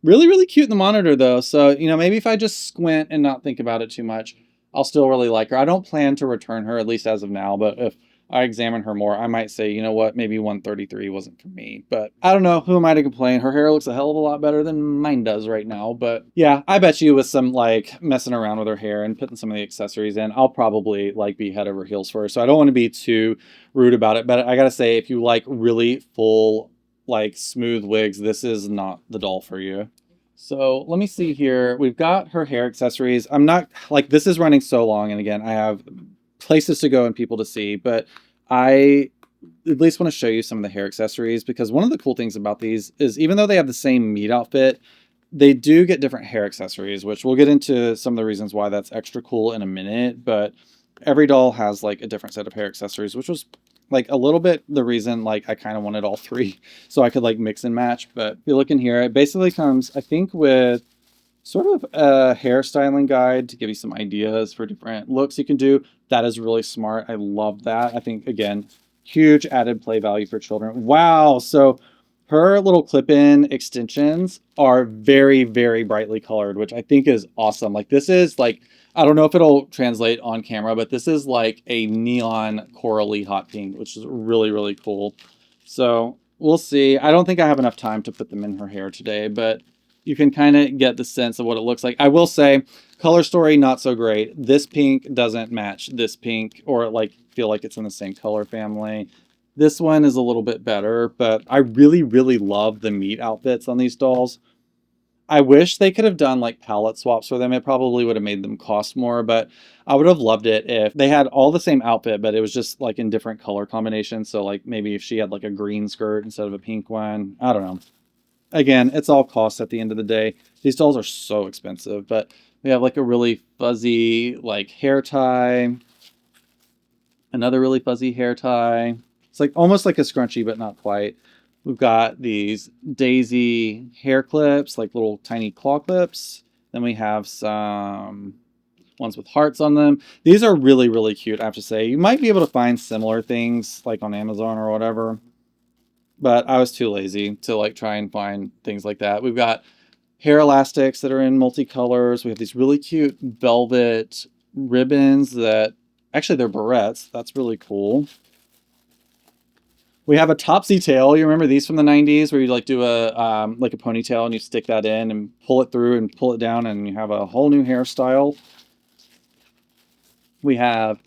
Really, really cute in the monitor though. So, you know, maybe if I just squint and not think about it too much, I'll still really like her. I don't plan to return her, at least as of now, but if I examine her more, I might say, you know what, maybe 133 wasn't for me. But I don't know, who am I to complain? Her hair looks a hell of a lot better than mine does right now. But yeah, I bet you with some like messing around with her hair and putting some of the accessories in, I'll probably like be head over heels for her. So I don't want to be too rude about it. But I gotta say, if you like really full, like smooth wigs, this is not the doll for you. So let me see here. We've got her hair accessories. I'm not like, this is running so long. And again, I have places to go and people to see, but I at least want to show you some of the hair accessories because one of the cool things about these is even though they have the same meat outfit, they do get different hair accessories, which we'll get into some of the reasons why that's extra cool in a minute. But every doll has like a different set of hair accessories, which was like a little bit the reason like I kind of wanted all three so I could like mix and match. But if you look in here, it basically comes, I think, with sort of a hairstyling guide to give you some ideas for different looks you can do. That is really smart. I love that. I think, again, huge added play value for children. Wow. So her little clip-in extensions are very, very brightly colored, which I think is awesome. Like this is like, I don't know if it'll translate on camera, but this is like a neon corally hot pink, which is really, really cool. So we'll see. I don't think I have enough time to put them in her hair today, but you can kind of get the sense of what it looks like. I will say, color story, not so great. This pink doesn't match this pink or like feel like it's in the same color family. This one is a little bit better, but I really, really love the meat outfits on these dolls. I wish they could have done like palette swaps for them. It probably would have made them cost more, but I would have loved it if they had all the same outfit, but it was just like in different color combinations. So like maybe if she had like a green skirt instead of a pink one, I don't know. Again, it's all cost at the end of the day. These dolls are so expensive, but we have like a really fuzzy like hair tie. Another really fuzzy hair tie. It's like almost like a scrunchie, but not quite. We've got these daisy hair clips, like little tiny claw clips. Then we have some ones with hearts on them. These are really, really cute, I have to say. You might be able to find similar things like on Amazon or whatever, but I was too lazy to like try and find things like that. We've got hair elastics that are in multicolors. We have these really cute velvet ribbons that actually they're barrettes. That's really cool. We have a topsy tail. You remember these from the 90s where you like do a like a ponytail and you stick that in and pull it through and pull it down and you have a whole new hairstyle. We have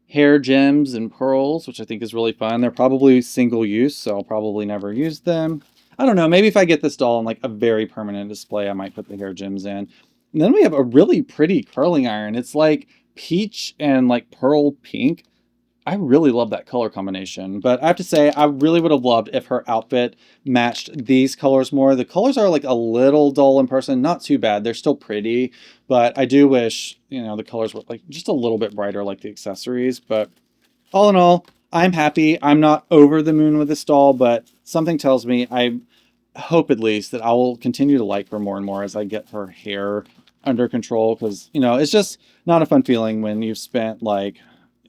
hair gems and pearls, which I think is really fun. They're probably single use, so I'll probably never use them. I don't know. Maybe if I get this doll in like a very permanent display, I might put the hair gems in. And then we have a really pretty curling iron. It's like peach and like pearl pink. I really love that color combination, but I have to say I really would have loved if her outfit matched these colors more. The colors are like a little dull in person, not too bad. They're still pretty, but I do wish, you know, the colors were like just a little bit brighter like the accessories. But all in all, I'm happy. I'm not over the moon with this doll, but something tells me, I hope at least, that I will continue to like her more and more as I get her hair under control, because, you know, it's just not a fun feeling when you've spent like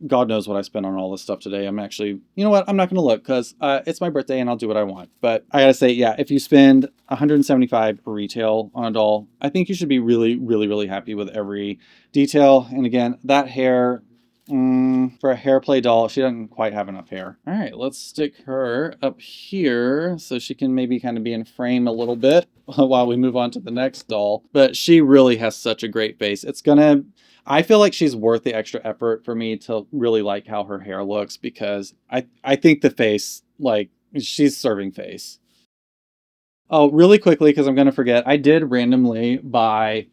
God knows what I spent on all this stuff today. I'm actually, you know what? I'm not going to look because it's my birthday and I'll do what I want. But I got to say, yeah, if you spend $175 retail on a doll, I think you should be really, really, really happy with every detail. And again, that hair, for a hair play doll, she doesn't quite have enough hair. All right, let's stick her up here so she can maybe kind of be in frame a little bit while we move on to the next doll. But she really has such a great face. I feel like she's worth the extra effort for me to really like how her hair looks, because I think the face, like, she's serving face. Oh, really quickly, because I'm going to forget, I did randomly buy,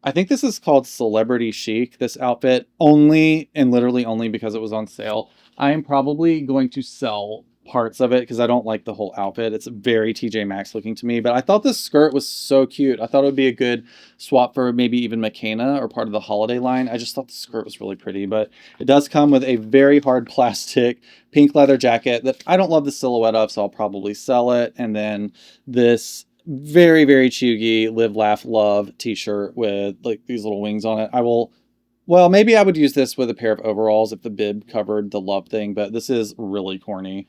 I think this is called Celebrity Chic, this outfit, only and literally only because it was on sale. I am probably going to sell parts of it because I don't like the whole outfit. It's very TJ Maxx looking to me, but I thought this skirt was so cute. I thought it would be a good swap for maybe even McKenna or part of the holiday line. I just thought the skirt was really pretty, but it does come with a very hard plastic pink leather jacket that I don't love the silhouette of, so I'll probably sell it. And then this very, very chuggy Live, Laugh, Love t-shirt with like these little wings on it. Well, maybe I would use this with a pair of overalls if the bib covered the love thing, but this is really corny.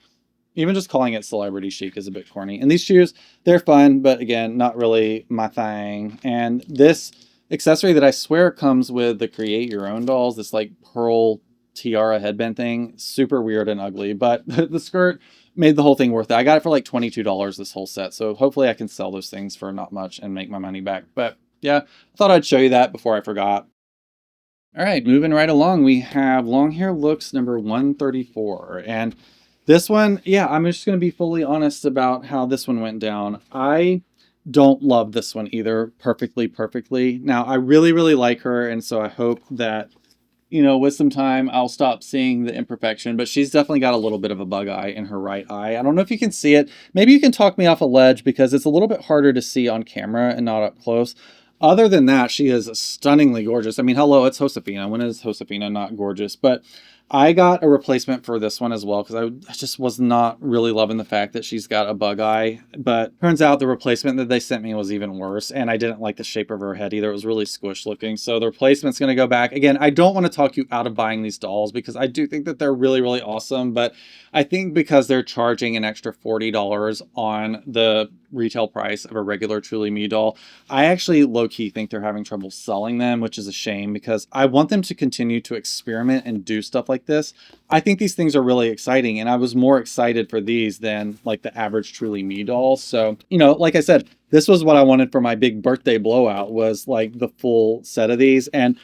Even just calling it Celebrity Chic is a bit corny. And these shoes, they're fun, but again, not really my thing. And this accessory that I swear comes with the Create Your Own dolls, this like pearl tiara headband thing, super weird and ugly, but the skirt made the whole thing worth it. I got it for like $22 this whole set, so hopefully I can sell those things for not much and make my money back. But yeah, I thought I'd show you that before I forgot. All right, moving right along, we have Long Hair Looks number 134. And this one, yeah, I'm just going to be fully honest about how this one went down. I don't love this one either perfectly. Now, I really, really like her, and so I hope that, you know, with some time, I'll stop seeing the imperfection, but she's definitely got a little bit of a bug eye in her right eye. I don't know if you can see it. Maybe you can talk me off a ledge because it's a little bit harder to see on camera and not up close. Other than that, she is stunningly gorgeous. I mean, hello, it's Josefina. When is Josefina not gorgeous? But I got a replacement for this one as well because I just was not really loving the fact that she's got a bug eye. But turns out the replacement that they sent me was even worse, and I didn't like the shape of her head either. It was really squished looking. So the replacement's going to go back. Again, I don't want to talk you out of buying these dolls because I do think that they're really, really awesome. But I think because they're charging an extra $40 on the retail price of a regular Truly Me doll, I actually low-key think they're having trouble selling them, which is a shame because I want them to continue to experiment and do stuff like this. I think these things are really exciting, and I was more excited for these than like the average Truly Me doll. So, you know, like I said, this was what I wanted for my big birthday blowout, was like the full set of these. And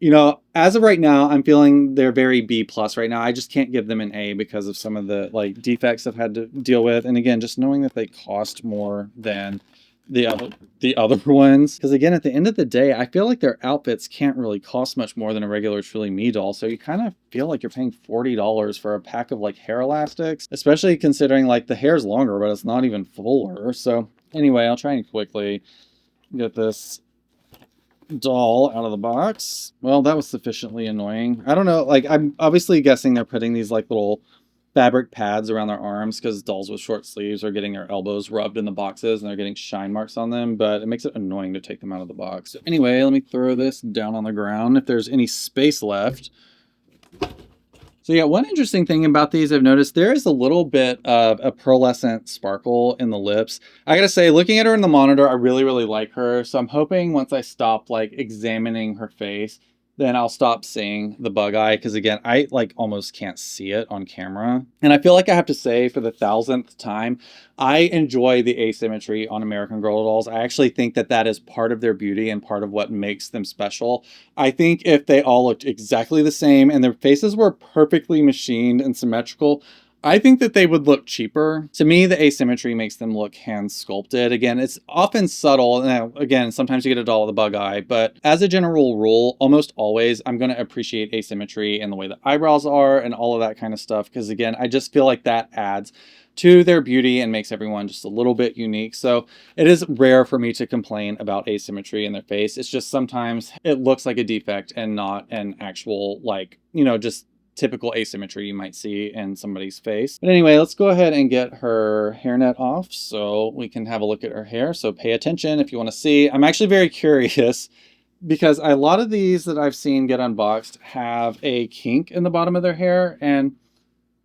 you know, as of right now, I'm feeling they're very B plus right now. I just can't give them an A because of some of the like defects I've had to deal with. And again, just knowing that they cost more than the other ones. Because again, at the end of the day, I feel like their outfits can't really cost much more than a regular Truly Me doll. So you kind of feel like you're paying $40 for a pack of like hair elastics, especially considering like the hair's longer, but it's not even fuller. So anyway, I'll try and quickly get this doll out of the box. Well, that was sufficiently annoying. I don't know, like I'm obviously guessing they're putting these like little fabric pads around their arms because dolls with short sleeves are getting their elbows rubbed in the boxes and they're getting shine marks on them, but it makes it annoying to take them out of the box. So anyway, let me throw this down on the ground if there's any space left. So yeah, one interesting thing about these I've noticed, there is a little bit of a pearlescent sparkle in the lips. I gotta say, looking at her in the monitor, I really, really like her. So I'm hoping once I stop like examining her face, then I'll stop seeing the bug eye. Because again, I like almost can't see it on camera. And I feel like I have to say for the 1000th time, I enjoy the asymmetry on American Girl dolls. I actually think that that is part of their beauty and part of what makes them special. I think if they all looked exactly the same and their faces were perfectly machined and symmetrical, I think that they would look cheaper. To me, the asymmetry makes them look hand sculpted. Again, it's often subtle. Now, again, sometimes you get a doll with a bug eye, but as a general rule, almost always, I'm going to appreciate asymmetry in the way the eyebrows are and all of that kind of stuff. Because again, I just feel like that adds to their beauty and makes everyone just a little bit unique. So it is rare for me to complain about asymmetry in their face. It's just sometimes it looks like a defect and not an actual, like, you know, just typical asymmetry you might see in somebody's face. But anyway, let's go ahead and get her hairnet off so we can have a look at her hair. So pay attention if you want to see. I'm actually very curious because a lot of these that I've seen get unboxed have a kink in the bottom of their hair, and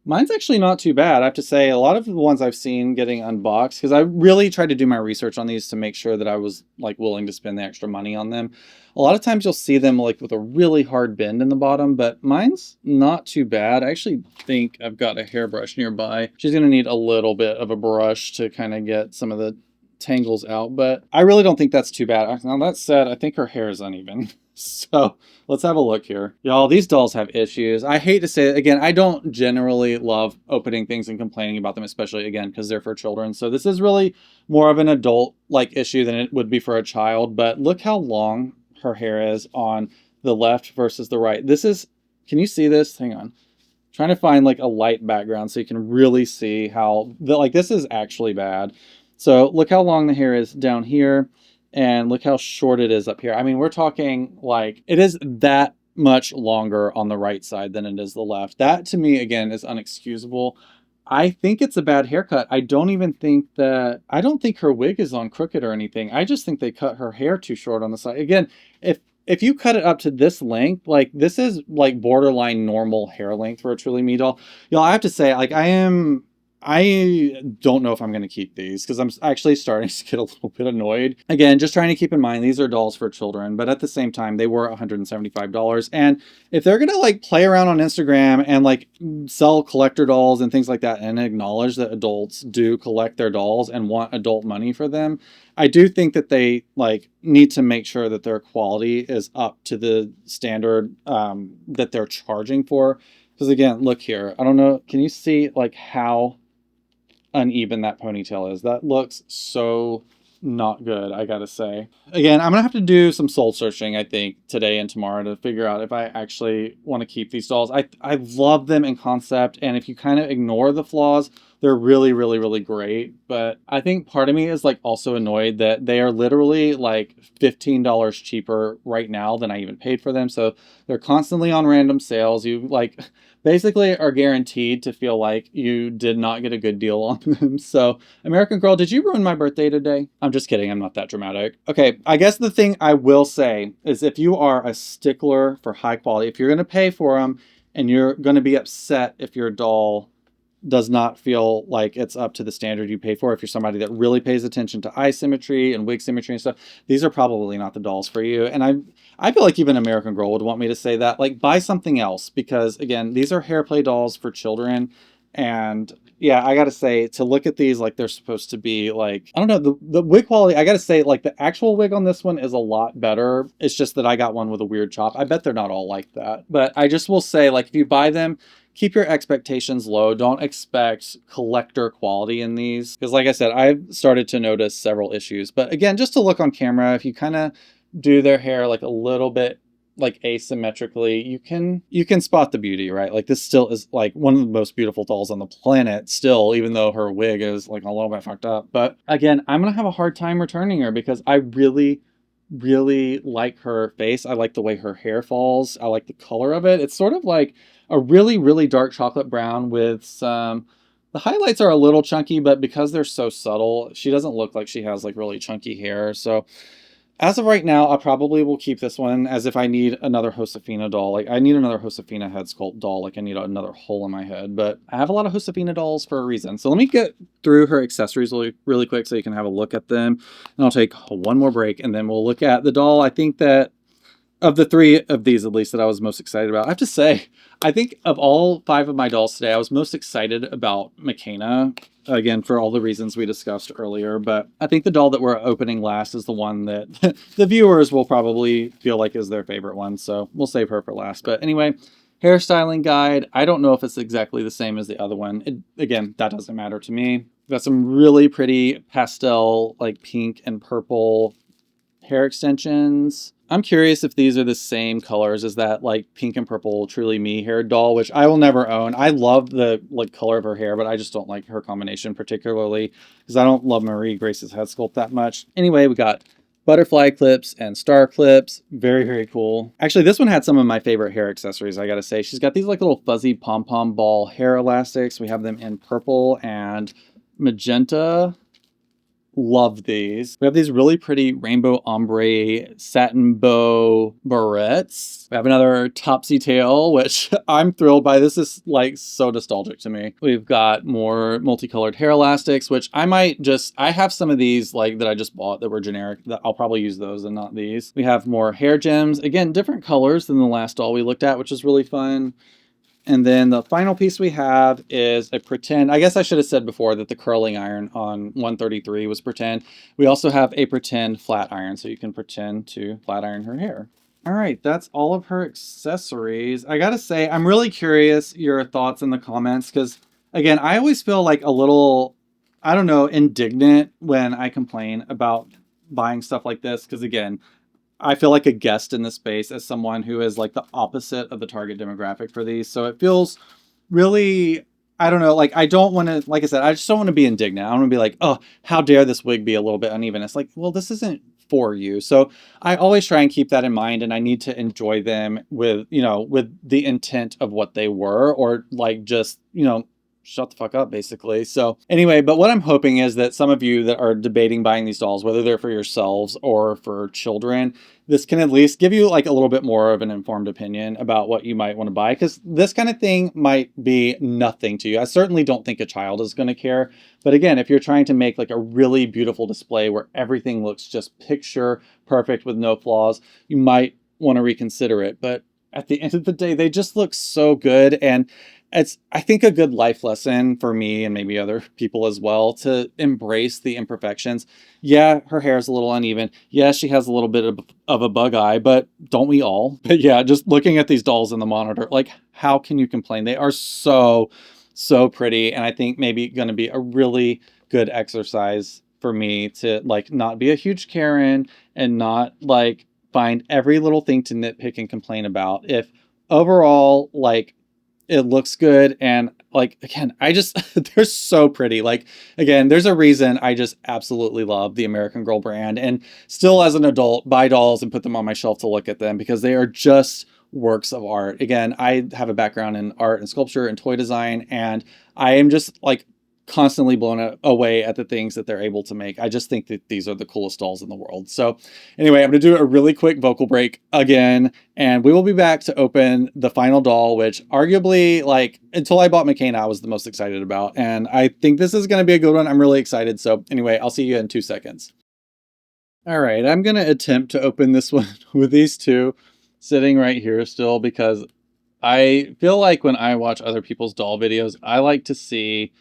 mine's actually not too bad. I have to say, a lot of the ones I've seen getting unboxed, because I really tried to do my research on these to make sure that I was like willing to spend the extra money on them. A lot of times you'll see them like with a really hard bend in the bottom, but mine's not too bad. I actually think I've got a hairbrush nearby. She's going to need a little bit of a brush to kind of get some of the tangles out, but I really don't think that's too bad. Now that said, I think her hair is uneven. So let's have a look here. Y'all, these dolls have issues. I hate to say it. Again, I don't generally love opening things and complaining about them, especially again, because they're for children. So this is really more of an adult like issue than it would be for a child. But look how long her hair is on the left versus the right. This is, can you see this? Hang on. Trying to find like a light background so you can really see how, like this is actually bad. So look how long the hair is down here. And look how short it is up here. I mean, we're talking like it is that much longer on the right side than it is the left. That to me, again, is unexcusable. I think it's a bad haircut. I don't think her wig is on crooked or anything. I just think they cut her hair too short on the side. Again, if you cut it up to this length, like this is like borderline normal hair length for a Truly Me doll. Y'all, I have to say, like I don't know if I'm going to keep these because I'm actually starting to get a little bit annoyed. Again, just trying to keep in mind, these are dolls for children, but at the same time, they were $175. And if they're going to like play around on Instagram and like sell collector dolls and things like that and acknowledge that adults do collect their dolls and want adult money for them, I do think that they like need to make sure that their quality is up to the standard that they're charging for. Because again, look here. I don't know. Can you see like how uneven that ponytail is? That looks so not good, I gotta say. Again, I'm gonna have to do some soul searching, I think, today and tomorrow to figure out if I actually want to keep these dolls. I love them in concept, and if you kind of ignore the flaws, they're really, really, really great. But I think part of me is like also annoyed that they are literally like $15 cheaper right now than I even paid for them. So they're constantly on random sales. You like basically are guaranteed to feel like you did not get a good deal on them. So, American Girl, did you ruin my birthday today? I'm just kidding. I'm not that dramatic. Okay, I guess the thing I will say is if you are a stickler for high quality, if you're going to pay for them and you're going to be upset if your doll does not feel like it's up to the standard you pay for, if you're somebody that really pays attention to eye symmetry and wig symmetry and stuff, these are probably not the dolls for you. And I feel like even American Girl would want me to say that, like, buy something else, because again, these are hair play dolls for children. And yeah, I gotta say, to look at these like they're supposed to be, like, I don't know, the wig quality, I gotta say, like, the actual wig on this one is a lot better. It's just that I got one with a weird chop. I bet they're not all like that. But I just will say, like, if you buy them, keep your expectations low. Don't expect collector quality in these. Because like I said, I've started to notice several issues. But again, just to look on camera, if you kind of do their hair like a little bit like asymmetrically, you can spot the beauty, right? Like, this still is like one of the most beautiful dolls on the planet still, even though her wig is like a little bit fucked up. But again, I'm gonna have a hard time returning her because I really like her face. I like the way her hair falls. I like the color of it. It's sort of like a really dark chocolate brown with some, the highlights are a little chunky, but because they're so subtle, she doesn't look like she has like really chunky hair. So as of right now, I probably will keep this one, as if I need another Josefina doll. Like, I need another Josefina head sculpt doll. Like, I need another hole in my head. But I have a lot of Josefina dolls for a reason. So let me get through her accessories really quick so you can have a look at them. And I'll take one more break, and then we'll look at the doll I think that, of the three of these at least, that I was most excited about. I have to say, I think of all 5 of my dolls today, I was most excited about McKenna. Again, for all the reasons we discussed earlier. But I think the doll that we're opening last is the one that the viewers will probably feel like is their favorite one. So we'll save her for last. But anyway, hairstyling guide. I don't know if it's exactly the same as the other one. Again, that doesn't matter to me. We've got some really pretty pastel, like pink and purple hair extensions. I'm curious if these are the same colors as that like pink and purple Truly Me hair doll, which I will never own. I love the like color of her hair, but I just don't like her combination particularly because I don't love Marie Grace's head sculpt that much. Anyway, we got butterfly clips and star clips. Very cool. Actually, this one had some of my favorite hair accessories, I gotta say. She's got these like little fuzzy pom-pom ball hair elastics. We have them in purple and magenta. Love these. We have these really pretty rainbow ombre satin bow barrettes. We have another topsy tail, which I'm thrilled by. This is like so nostalgic to me. We've got more multicolored hair elastics, which I have some of these like that I just bought that were generic that I'll probably use those and not these. We have more hair gems. Again, different colors than the last doll we looked at, which is really fun. And then the final piece we have is a pretend, I guess I should have said before that the curling iron on 133 was pretend. We also have a pretend flat iron, so you can pretend to flat iron her hair. All right, that's all of her accessories. I gotta say, I'm really curious your thoughts in the comments, because again, I always feel like a little, I don't know, indignant when I complain about buying stuff like this, because again, I feel like a guest in this space as someone who is like the opposite of the target demographic for these. So it feels really, I don't know, like I don't want to, like I said, I just don't want to be indignant. I don't want to be like, oh, how dare this wig be a little bit uneven. It's like, well, this isn't for you. So I always try and keep that in mind, and I need to enjoy them with, you know, with the intent of what they were, or like just, you know, shut the fuck up, basically. So anyway, but what I'm hoping is that some of you that are debating buying these dolls, whether they're for yourselves or for children, this can at least give you like a little bit more of an informed opinion about what you might want to buy, because this kind of thing might be nothing to you. I certainly don't think a child is going to care. But again, if you're trying to make like a really beautiful display where everything looks just picture perfect with no flaws, you might want to reconsider it. But at the end of the day, they just look so good. And it's, I think, a good life lesson for me and maybe other people as well to embrace the imperfections. Yeah, her hair is a little uneven. Yeah, she has a little bit of a bug eye, but don't we all? But yeah, just looking at these dolls in the monitor, like, how can you complain? They are so pretty. And I think maybe going to be a really good exercise for me to like not be a huge Karen and not like find every little thing to nitpick and complain about. If overall, like, it looks good, and like, again, I just, they're so pretty. Like, again, there's a reason I just absolutely love the American Girl brand, and still as an adult buy dolls and put them on my shelf to look at them, because they are just works of art. Again, I have a background in art and sculpture and toy design, and I am just like constantly blown away at the things that they're able to make. I just think that these are the coolest dolls in the world. So anyway, I'm going to do a really quick vocal break again, and we will be back to open the final doll, which arguably, like, until I bought McKenna, I was the most excited about. And I think this is going to be a good one. I'm really excited. So anyway, I'll see you in 2 seconds. All right, I'm going to attempt to open this one with these two sitting right here still, because I feel like when I watch other people's doll videos, I like to see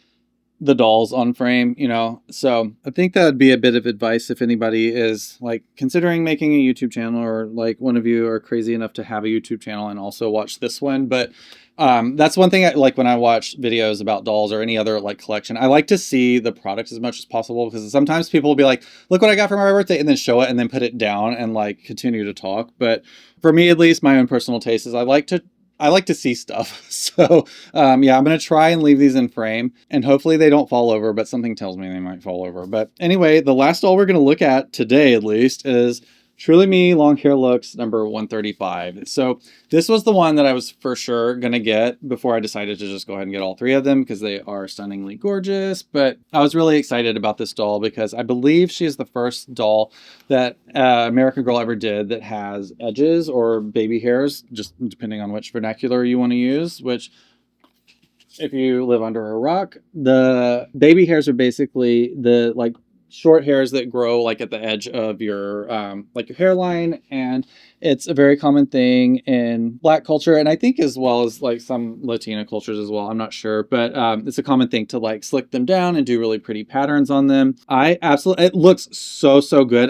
the dolls on frame, you know. So I think that would be a bit of advice if anybody is like considering making a YouTube channel, or like one of you are crazy enough to have a YouTube channel and also watch this one. But that's one thing I like when I watch videos about dolls or any other like collection. I like to see the product as much as possible, because sometimes people will be like, look what I got for my birthday, and then show it and then put it down and like continue to talk. But for me, at least, my own personal taste is I like to see stuff. So yeah, I'm going to try and leave these in frame, and hopefully they don't fall over, but something tells me they might fall over. But anyway, the last doll we're going to look at today, at least, is Truly Me Long Hair Looks number 135. So this was the one that I was for sure going to get before I decided to just go ahead and get all three of them, because they are stunningly gorgeous. But I was really excited about this doll because I believe she is the first doll that American Girl ever did that has edges or baby hairs, just depending on which vernacular you want to use, which, if you live under a rock, the baby hairs are basically the like short hairs that grow like at the edge of your like your hairline, and it's a very common thing in Black culture, and I think as well as like some Latina cultures as well. I'm not sure, but it's a common thing to like slick them down and do really pretty patterns on them. It looks so good.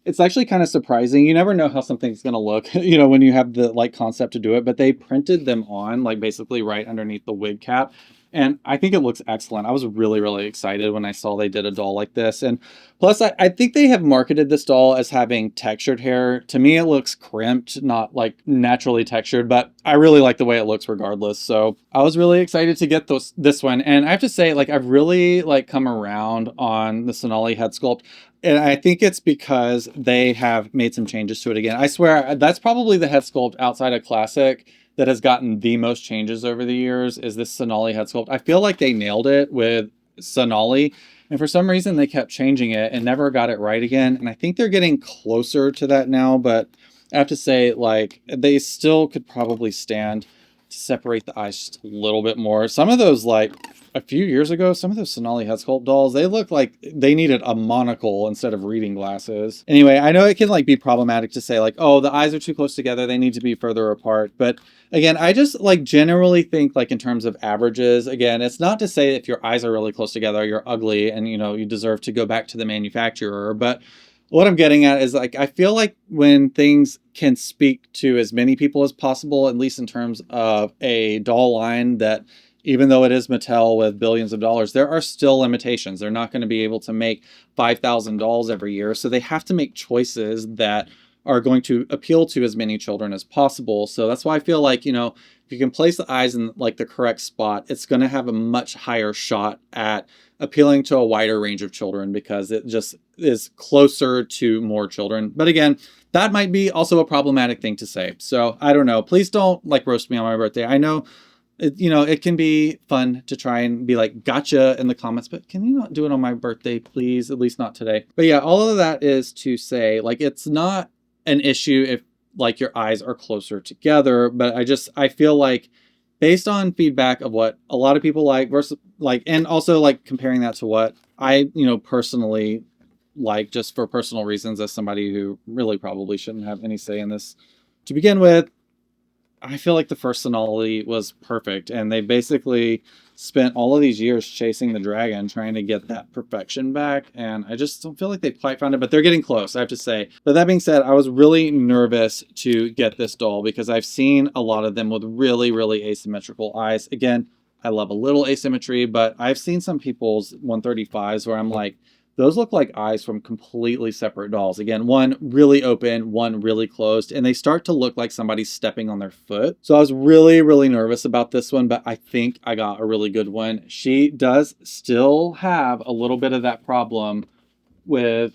It's actually kind of surprising. You never know how something's going to look, you know, when you have the like concept to do it, but they printed them on like basically right underneath the wig cap. And I think it looks excellent. I was really excited when I saw they did a doll like this. And plus, I think they have marketed this doll as having textured hair. To me, it looks crimped, not like naturally textured, but I really like the way it looks regardless. So I was really excited to get this one. And I have to say, like, I've really like come around on the Sonali head sculpt. And I think it's because they have made some changes to it again. I swear, that's probably the head sculpt outside of Classic that has gotten the most changes over the years, is this Sonali head sculpt. I feel like they nailed it with Sonali, and for some reason they kept changing it and never got it right again. And I think they're getting closer to that now, but I have to say, like, they still could probably stand to separate the eyes just a little bit more. Some of those, like, a few years ago, some of those Sonali head sculpt dolls, they looked like they needed a monocle instead of reading glasses. Anyway, I know it can like be problematic to say like, oh, the eyes are too close together, they need to be further apart. But again, I just like generally think like in terms of averages. Again, it's not to say if your eyes are really close together, you're ugly and, you know, you deserve to go back to the manufacturer. But what I'm getting at is like, I feel like when things can speak to as many people as possible, at least in terms of a doll line that, even though it is Mattel with billions of dollars, there are still limitations. They're not going to be able to make 5,000 dolls every year. So they have to make choices that are going to appeal to as many children as possible. So that's why I feel like, you know, if you can place the eyes in like the correct spot, it's going to have a much higher shot at appealing to a wider range of children, because it just is closer to more children. But again, that might be also a problematic thing to say. So I don't know. Please don't like roast me on my birthday. I know, you know, it can be fun to try and be like, gotcha in the comments, but can you not do it on my birthday, please? At least not today. But yeah, all of that is to say, like, it's not an issue if like your eyes are closer together, but I feel like based on feedback of what a lot of people like versus like, and also like comparing that to what I, you know, personally like, just for personal reasons, as somebody who really probably shouldn't have any say in this to begin with, I feel like the first Sonali was perfect, and they basically spent all of these years chasing the dragon, trying to get that perfection back, and I just don't feel like they've quite found it, but they're getting close, I have to say. But that being said, I was really nervous to get this doll because I've seen a lot of them with really asymmetrical eyes. Again, I love a little asymmetry, but I've seen some people's 135s where I'm like, those look like eyes from completely separate dolls. Again, one really open, one really closed, and they start to look like somebody's stepping on their foot. So I was really nervous about this one, but I think I got a really good one. She does still have a little bit of that problem with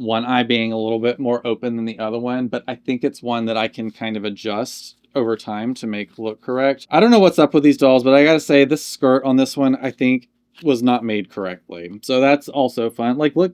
one eye being a little bit more open than the other one, but I think it's one that I can kind of adjust over time to make look correct. I don't know what's up with these dolls, but I gotta say this skirt on this one, I think was not made correctly. So that's also fun. Like, look,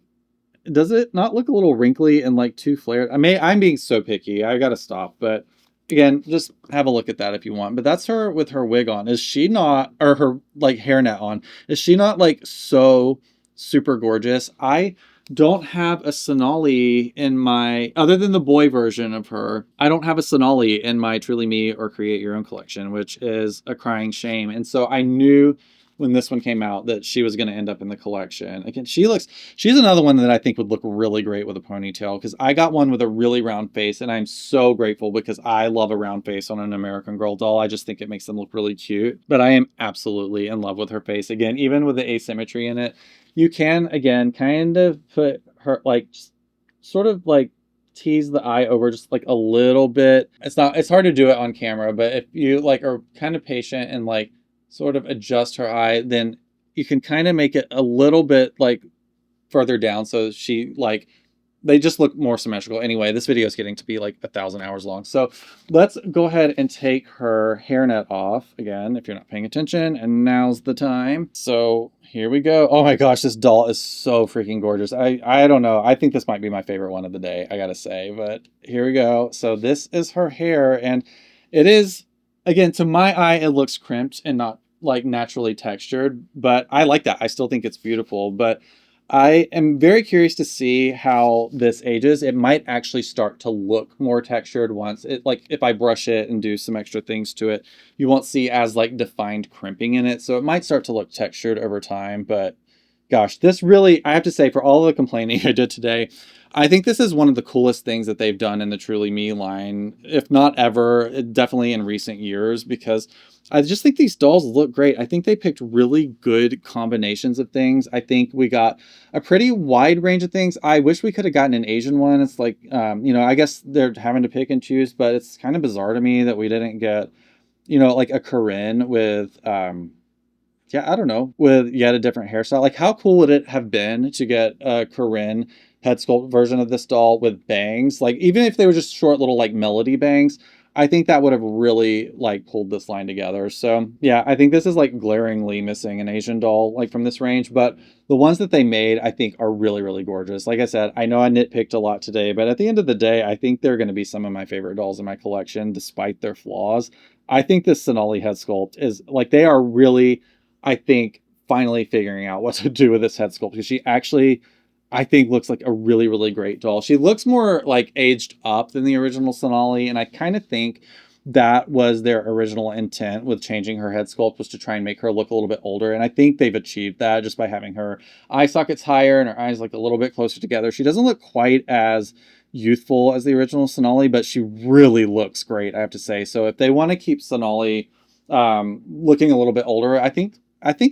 does it not look a little wrinkly and like too flared? I'm being so picky. I gotta stop, but again, just have a look at that if you want. But that's her with her wig on. Is she not, or her like hairnet on? Is she not like so super gorgeous? I don't have a Sonali in my, other than the boy version of her, I don't have a Sonali in my Truly Me or Create Your Own collection, which is a crying shame. And so I knew when this one came out that she was going to end up in the collection. Again, she's another one that I think would look really great with a ponytail, because I got one with a really round face, and I'm so grateful because I love a round face on an American Girl doll. I just think it makes them look really cute. But I am absolutely in love with her face. Again, even with the asymmetry in it, you can, again, kind of put her, like, sort of like tease the eye over just like a little bit. It's hard to do it on camera, but if you like are kind of patient and like sort of adjust her eye, then you can kind of make it a little bit like further down so she like they just look more symmetrical. Anyway, this video is getting to be like 1,000 hours long, so let's go ahead and take her hairnet off again if you're not paying attention, and now's the time. So here we go. Oh my gosh, this doll is so freaking gorgeous. I don't know, I think this might be my favorite one of the day, I gotta say. But here we go. So this is her hair, and it is, again, to my eye, it looks crimped and not like naturally textured, but I like that. I still think it's beautiful, but I am very curious to see how this ages. It might actually start to look more textured once it, like if I brush it and do some extra things to it, you won't see as like defined crimping in it. So it might start to look textured over time, but gosh, this really, I have to say, for all the complaining I did today, I think this is one of the coolest things that they've done in the Truly Me line, if not ever, definitely in recent years, because I just think these dolls look great. I think they picked really good combinations of things. I think we got a pretty wide range of things. I wish we could have gotten an Asian one. It's like, I guess they're having to pick and choose, but it's kind of bizarre to me that we didn't get, like a Corinne with, I don't know, with yet a different hairstyle. Like, how cool would it have been to get a Corinne head sculpt version of this doll with bangs? Like, even if they were just short little like melody bangs, I think that would have really like pulled this line together. So yeah, I think this is like glaringly missing an Asian doll like from this range, but the ones that they made I think are really, really gorgeous. Like I said, I know I nitpicked a lot today, but at the end of the day, I think they're going to be some of my favorite dolls in my collection despite their flaws. I think this Sonali head sculpt is like, they are really, I think, finally figuring out what to do with this head sculpt, because she actually, I think, looks like a really, really great doll. She looks more like aged up than the original Sonali, and I kind of think that was their original intent with changing her head sculpt, was to try and make her look a little bit older, and I think they've achieved that just by having her eye sockets higher and her eyes like a little bit closer together. She doesn't look quite as youthful as the original Sonali, but she really looks great, I have to say. So if they want to keep Sonali looking a little bit older, I think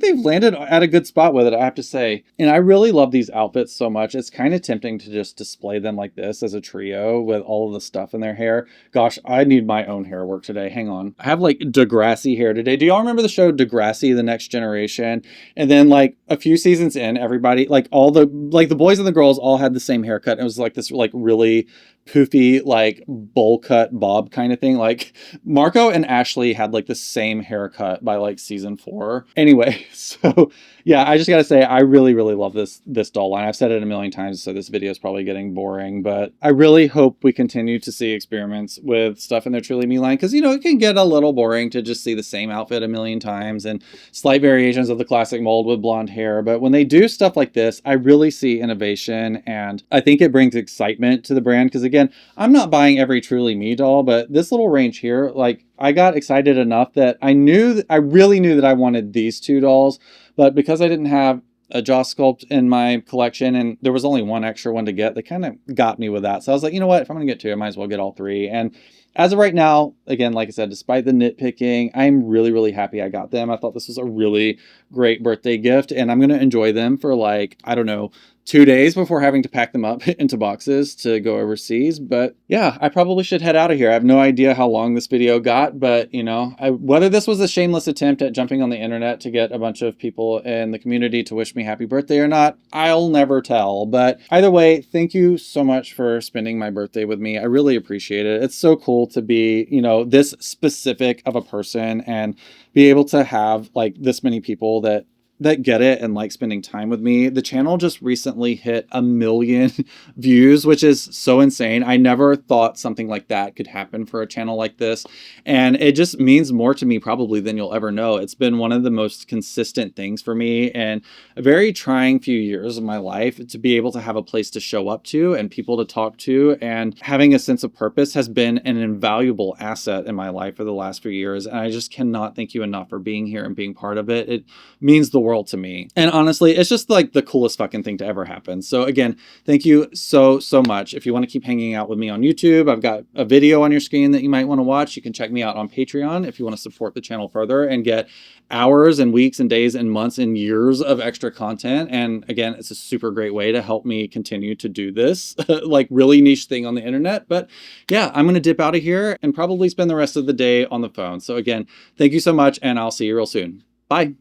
they've landed at a good spot with it, I have to say. And I really love these outfits so much. It's kind of tempting to just display them like this as a trio with all of the stuff in their hair. Gosh, I need my own hair work today. Hang on. I have like Degrassi hair today. Do y'all remember the show Degrassi, The Next Generation? And then like a few seasons in, everybody, like all the boys and the girls all had the same haircut. It was like this like really poofy, like bowl cut bob kind of thing. Like Marco and Ashley had like the same haircut by like season 4. Anyway, so yeah, I just gotta say, I really, really love this doll line. I've said it a million times, so this video is probably getting boring, but I really hope we continue to see experiments with stuff in their Truly Me line, because it can get a little boring to just see the same outfit a million times and slight variations of the classic mold with blonde hair. But when they do stuff like this, I really see innovation, and I think it brings excitement to the brand, because again, I'm not buying every Truly Me doll, but this little range here, like, I got excited enough that I really knew that I wanted these two dolls, but because I didn't have a Joss sculpt in my collection and there was only one extra one to get, they kind of got me with that. So I was like, you know what, if I'm gonna get two, I might as well get all three. And as of right now, again, like I said, despite the nitpicking, I'm really, really happy I got them. I thought this was a really great birthday gift, and I'm going to enjoy them for like, I don't know, 2 days before having to pack them up into boxes to go overseas. But yeah, I probably should head out of here. I have no idea how long this video got, but you know, whether this was a shameless attempt at jumping on the internet to get a bunch of people in the community to wish me happy birthday or not, I'll never tell. But either way, thank you so much for spending my birthday with me. I really appreciate it. It's so cool to be, you know, this specific of a person and be able to have like this many people that get it and like spending time with me. The channel just recently hit 1 million views, which is so insane. I never thought something like that could happen for a channel like this. And it just means more to me probably than you'll ever know. It's been one of the most consistent things for me and a very trying few years of my life to be able to have a place to show up to and people to talk to, and having a sense of purpose has been an invaluable asset in my life for the last few years. And I just cannot thank you enough for being here and being part of it. It means the world to me. And honestly, it's just like the coolest fucking thing to ever happen. So again, thank you so much. If you want to keep hanging out with me on YouTube, I've got a video on your screen that you might want to watch. You can check me out on Patreon if you want to support the channel further and get hours and weeks and days and months and years of extra content. And again, it's a super great way to help me continue to do this like really niche thing on the internet. But yeah, I'm going to dip out of here and probably spend the rest of the day on the phone. So again, thank you so much, and I'll see you real soon. Bye.